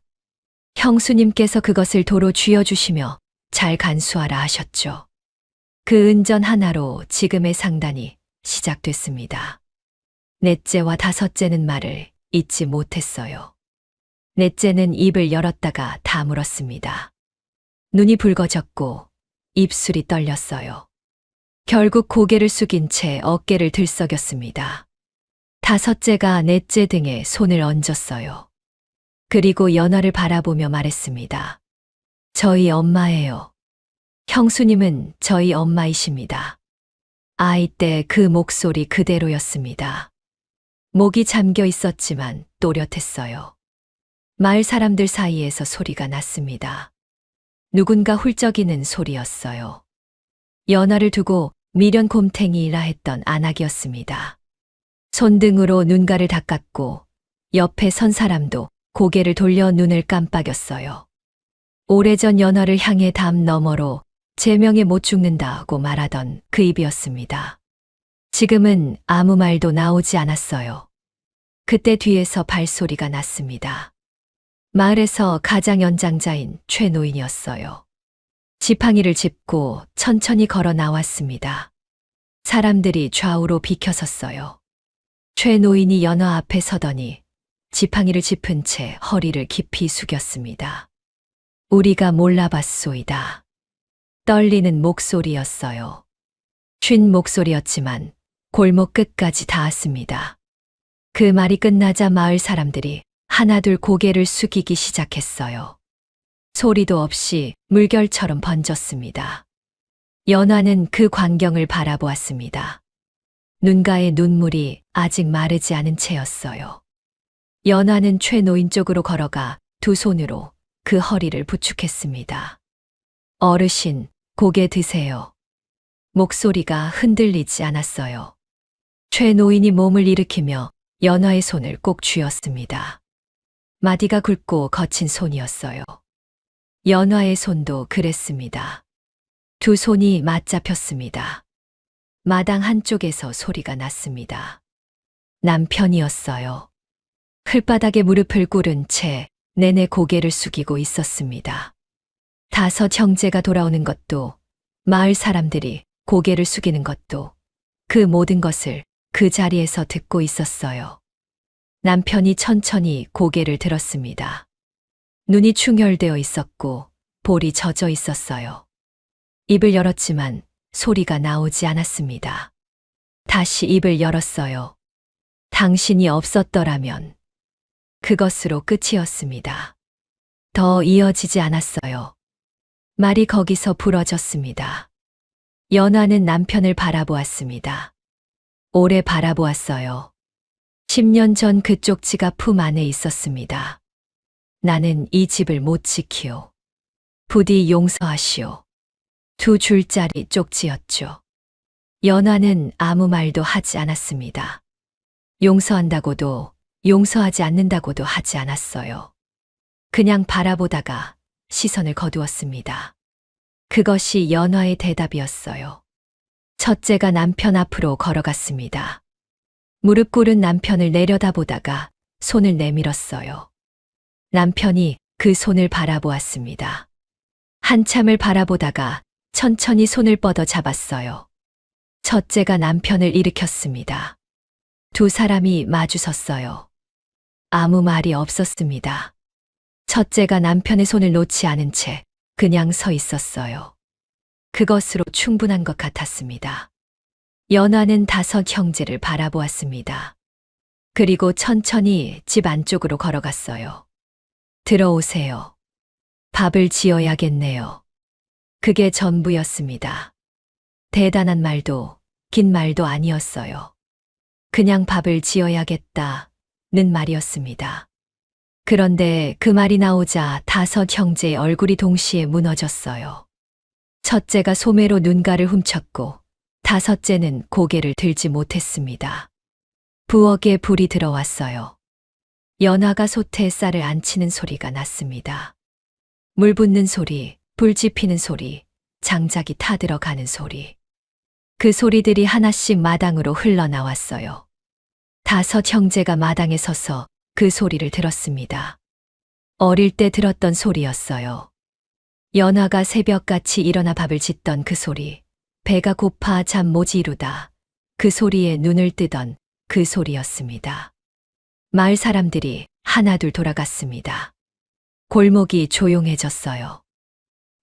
형수님께서 그것을 도로 쥐어주시며 잘 간수하라 하셨죠. 그 은전 하나로 지금의 상단이 시작됐습니다. 넷째와 다섯째는 말을 잊지 못했어요. 넷째는 입을 열었다가 다물었습니다. 눈이 붉어졌고 입술이 떨렸어요. 결국 고개를 숙인 채 어깨를 들썩였습니다. 다섯째가 넷째 등에 손을 얹었어요. 그리고 연화를 바라보며 말했습니다. 저희 엄마예요. 형수님은 저희 엄마이십니다. 아이 때 그 목소리 그대로였습니다. 목이 잠겨 있었지만 또렷했어요. 마을 사람들 사이에서 소리가 났습니다. 누군가 훌쩍이는 소리였어요. 연화를 두고 미련 곰탱이라 했던 안악이었습니다. 손등으로 눈가를 닦았고 옆에 선 사람도 고개를 돌려 눈을 깜빡였어요. 오래전 연화를 향해 담 너머로 제명에 못 죽는다고 말하던 그 입이었습니다. 지금은 아무 말도 나오지 않았어요. 그때 뒤에서 발소리가 났습니다. 마을에서 가장 연장자인 최 노인이었어요. 지팡이를 짚고 천천히 걸어 나왔습니다. 사람들이 좌우로 비켜섰어요. 최 노인이 연화 앞에 서더니 지팡이를 짚은 채 허리를 깊이 숙였습니다. 우리가 몰라봤소이다. 떨리는 목소리였어요. 쉰 목소리였지만 골목 끝까지 닿았습니다. 그 말이 끝나자 마을 사람들이 하나둘 고개를 숙이기 시작했어요. 소리도 없이 물결처럼 번졌습니다. 연화는 그 광경을 바라보았습니다. 눈가에 눈물이 아직 마르지 않은 채였어요. 연화는 최 노인 쪽으로 걸어가 두 손으로 그 허리를 부축했습니다. 어르신, 고개 드세요. 목소리가 흔들리지 않았어요. 최 노인이 몸을 일으키며 연화의 손을 꼭 쥐었습니다. 마디가 굵고 거친 손이었어요. 연화의 손도 그랬습니다. 두 손이 맞잡혔습니다. 마당 한쪽에서 소리가 났습니다. 남편이었어요. 흘바닥에 무릎을 꿇은 채 내내 고개를 숙이고 있었습니다. 다섯 형제가 돌아오는 것도, 마을 사람들이 고개를 숙이는 것도, 그 모든 것을 그 자리에서 듣고 있었어요. 남편이 천천히 고개를 들었습니다. 눈이 충혈되어 있었고 볼이 젖어 있었어요. 입을 열었지만 소리가 나오지 않았습니다. 다시 입을 열었어요. 당신이 없었더라면. 그것으로 끝이었습니다. 더 이어지지 않았어요. 말이 거기서 부러졌습니다. 연화는 남편을 바라보았습니다. 오래 바라보았어요. 10년 전 그 쪽지가 품 안에 있었습니다. 나는 이 집을 못 지키오. 부디 용서하시오. 2줄짜리 쪽지였죠. 연화는 아무 말도 하지 않았습니다. 용서한다고도 용서하지 않는다고도 하지 않았어요. 그냥 바라보다가 시선을 거두었습니다. 그것이 연화의 대답이었어요. 첫째가 남편 앞으로 걸어갔습니다. 무릎 꿇은 남편을 내려다보다가 손을 내밀었어요. 남편이 그 손을 바라보았습니다. 한참을 바라보다가 천천히 손을 뻗어 잡았어요. 첫째가 남편을 일으켰습니다. 두 사람이 마주섰어요. 아무 말이 없었습니다. 첫째가 남편의 손을 놓지 않은 채 그냥 서 있었어요. 그것으로 충분한 것 같았습니다. 연화는 5 형제를 바라보았습니다. 그리고 천천히 집 안쪽으로 걸어갔어요. 들어오세요. 밥을 지어야겠네요. 그게 전부였습니다. 대단한 말도 긴 말도 아니었어요. 그냥 밥을 지어야겠다는 말이었습니다. 그런데 그 말이 나오자 5 형제의 얼굴이 동시에 무너졌어요. 첫째가 소매로 눈가를 훔쳤고 5째는 고개를 들지 못했습니다. 부엌에 불이 들어왔어요. 연화가 솥에 쌀을 안치는 소리가 났습니다. 물 붓는 소리, 불 지피는 소리, 장작이 타들어가는 소리. 그 소리들이 하나씩 마당으로 흘러나왔어요. 5 형제가 마당에 서서 그 소리를 들었습니다. 어릴 때 들었던 소리였어요. 연화가 새벽같이 일어나 밥을 짓던 그 소리, 배가 고파 잠 못 이루다 그 소리에 눈을 뜨던 그 소리였습니다. 마을 사람들이 하나둘 돌아갔습니다. 골목이 조용해졌어요.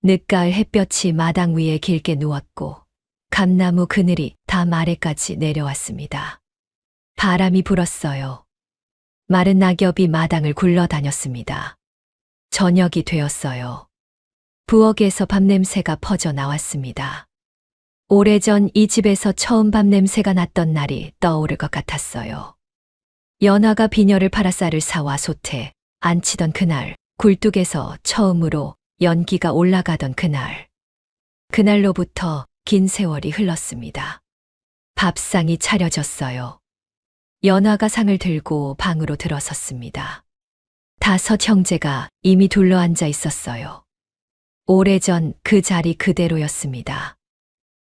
늦가을 햇볕이 마당 위에 길게 누웠고 감나무 그늘이 담 아래까지 내려왔습니다. 바람이 불었어요. 마른 낙엽이 마당을 굴러다녔습니다. 저녁이 되었어요. 부엌에서 밥 냄새가 퍼져 나왔습니다. 오래전 이 집에서 처음 밥 냄새가 났던 날이 떠오를 것 같았어요. 연화가 비녀를 팔아 쌀을 사와 솥에 안치던 그날, 굴뚝에서 처음으로 연기가 올라가던 그날. 그날로부터 긴 세월이 흘렀습니다. 밥상이 차려졌어요. 연화가 상을 들고 방으로 들어섰습니다. 5 형제가 이미 둘러앉아 있었어요. 오래전 그 자리 그대로였습니다.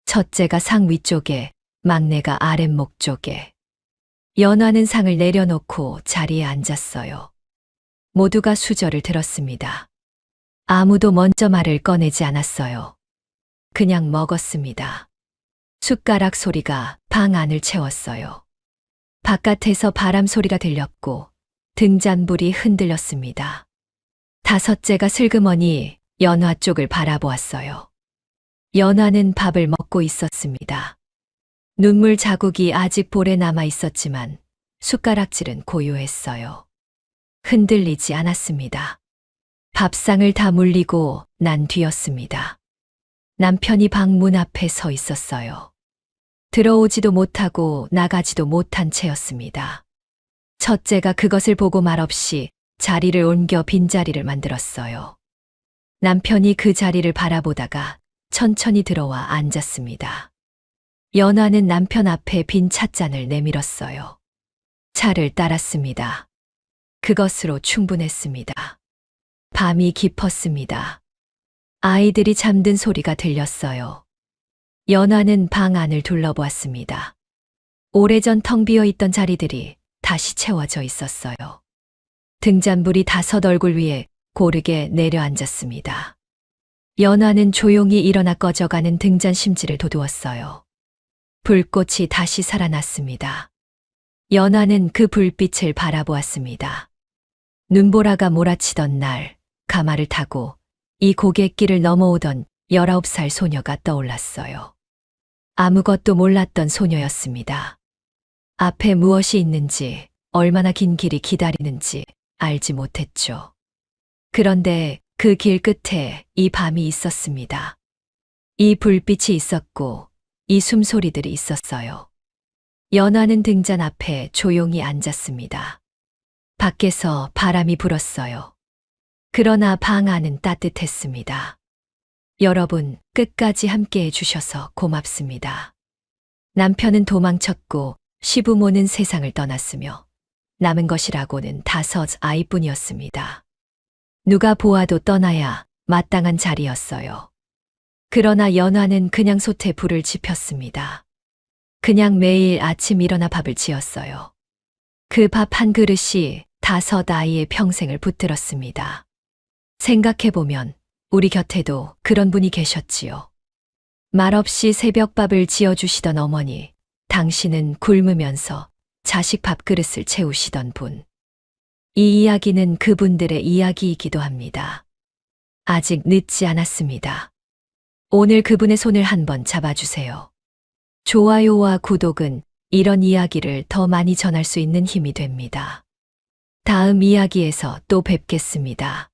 첫째가 상 위쪽에, 막내가 아랫목 쪽에. 연화는 상을 내려놓고 자리에 앉았어요. 모두가 수저를 들었습니다. 아무도 먼저 말을 꺼내지 않았어요. 그냥 먹었습니다. 숟가락 소리가 방 안을 채웠어요. 바깥에서 바람 소리가 들렸고 등잔불이 흔들렸습니다. 5째가 슬그머니 연화 쪽을 바라보았어요. 연화는 밥을 먹고 있었습니다. 눈물 자국이 아직 볼에 남아 있었지만 숟가락질은 고요했어요. 흔들리지 않았습니다. 밥상을 다 물리고 난 뒤였습니다. 남편이 방 문 앞에 서 있었어요. 들어오지도 못하고 나가지도 못한 채였습니다. 첫째가 그것을 보고 말없이 자리를 옮겨 빈자리를 만들었어요. 남편이 그 자리를 바라보다가 천천히 들어와 앉았습니다. 연화는 남편 앞에 빈 찻잔을 내밀었어요. 차를 따랐습니다. 그것으로 충분했습니다. 밤이 깊었습니다. 아이들이 잠든 소리가 들렸어요. 연화는 방 안을 둘러보았습니다. 오래전 텅 비어 있던 자리들이 다시 채워져 있었어요. 등잔불이 5 얼굴 위에 고르게 내려앉았습니다. 연화는 조용히 일어나 꺼져가는 등잔 심지를 도두었어요. 불꽃이 다시 살아났습니다. 연화는 그 불빛을 바라보았습니다. 눈보라가 몰아치던 날, 가마를 타고 이 고갯길을 넘어오던 19살 소녀가 떠올랐어요. 아무것도 몰랐던 소녀였습니다. 앞에 무엇이 있는지, 얼마나 긴 길이 기다리는지 알지 못했죠. 그런데 그 길 끝에 이 밤이 있었습니다. 이 불빛이 있었고 이 숨소리들이 있었어요. 연화는 등잔 앞에 조용히 앉았습니다. 밖에서 바람이 불었어요. 그러나 방 안은 따뜻했습니다. 여러분, 끝까지 함께 해주셔서 고맙습니다. 남편은 도망쳤고 시부모는 세상을 떠났으며 남은 것이라고는 5 아이뿐이었습니다. 누가 보아도 떠나야 마땅한 자리였어요. 그러나 연화는 그냥 솥에 불을 지폈습니다. 그냥 매일 아침 일어나 밥을 지었어요. 그 밥 한 그릇이 5 아이의 평생을 붙들었습니다. 생각해보면 우리 곁에도 그런 분이 계셨지요. 말없이 새벽밥을 지어주시던 어머니, 당신은 굶으면서 자식 밥그릇을 채우시던 분. 이 이야기는 그분들의 이야기이기도 합니다. 아직 늦지 않았습니다. 오늘 그분의 손을 한번 잡아주세요. 좋아요와 구독은 이런 이야기를 더 많이 전할 수 있는 힘이 됩니다. 다음 이야기에서 또 뵙겠습니다.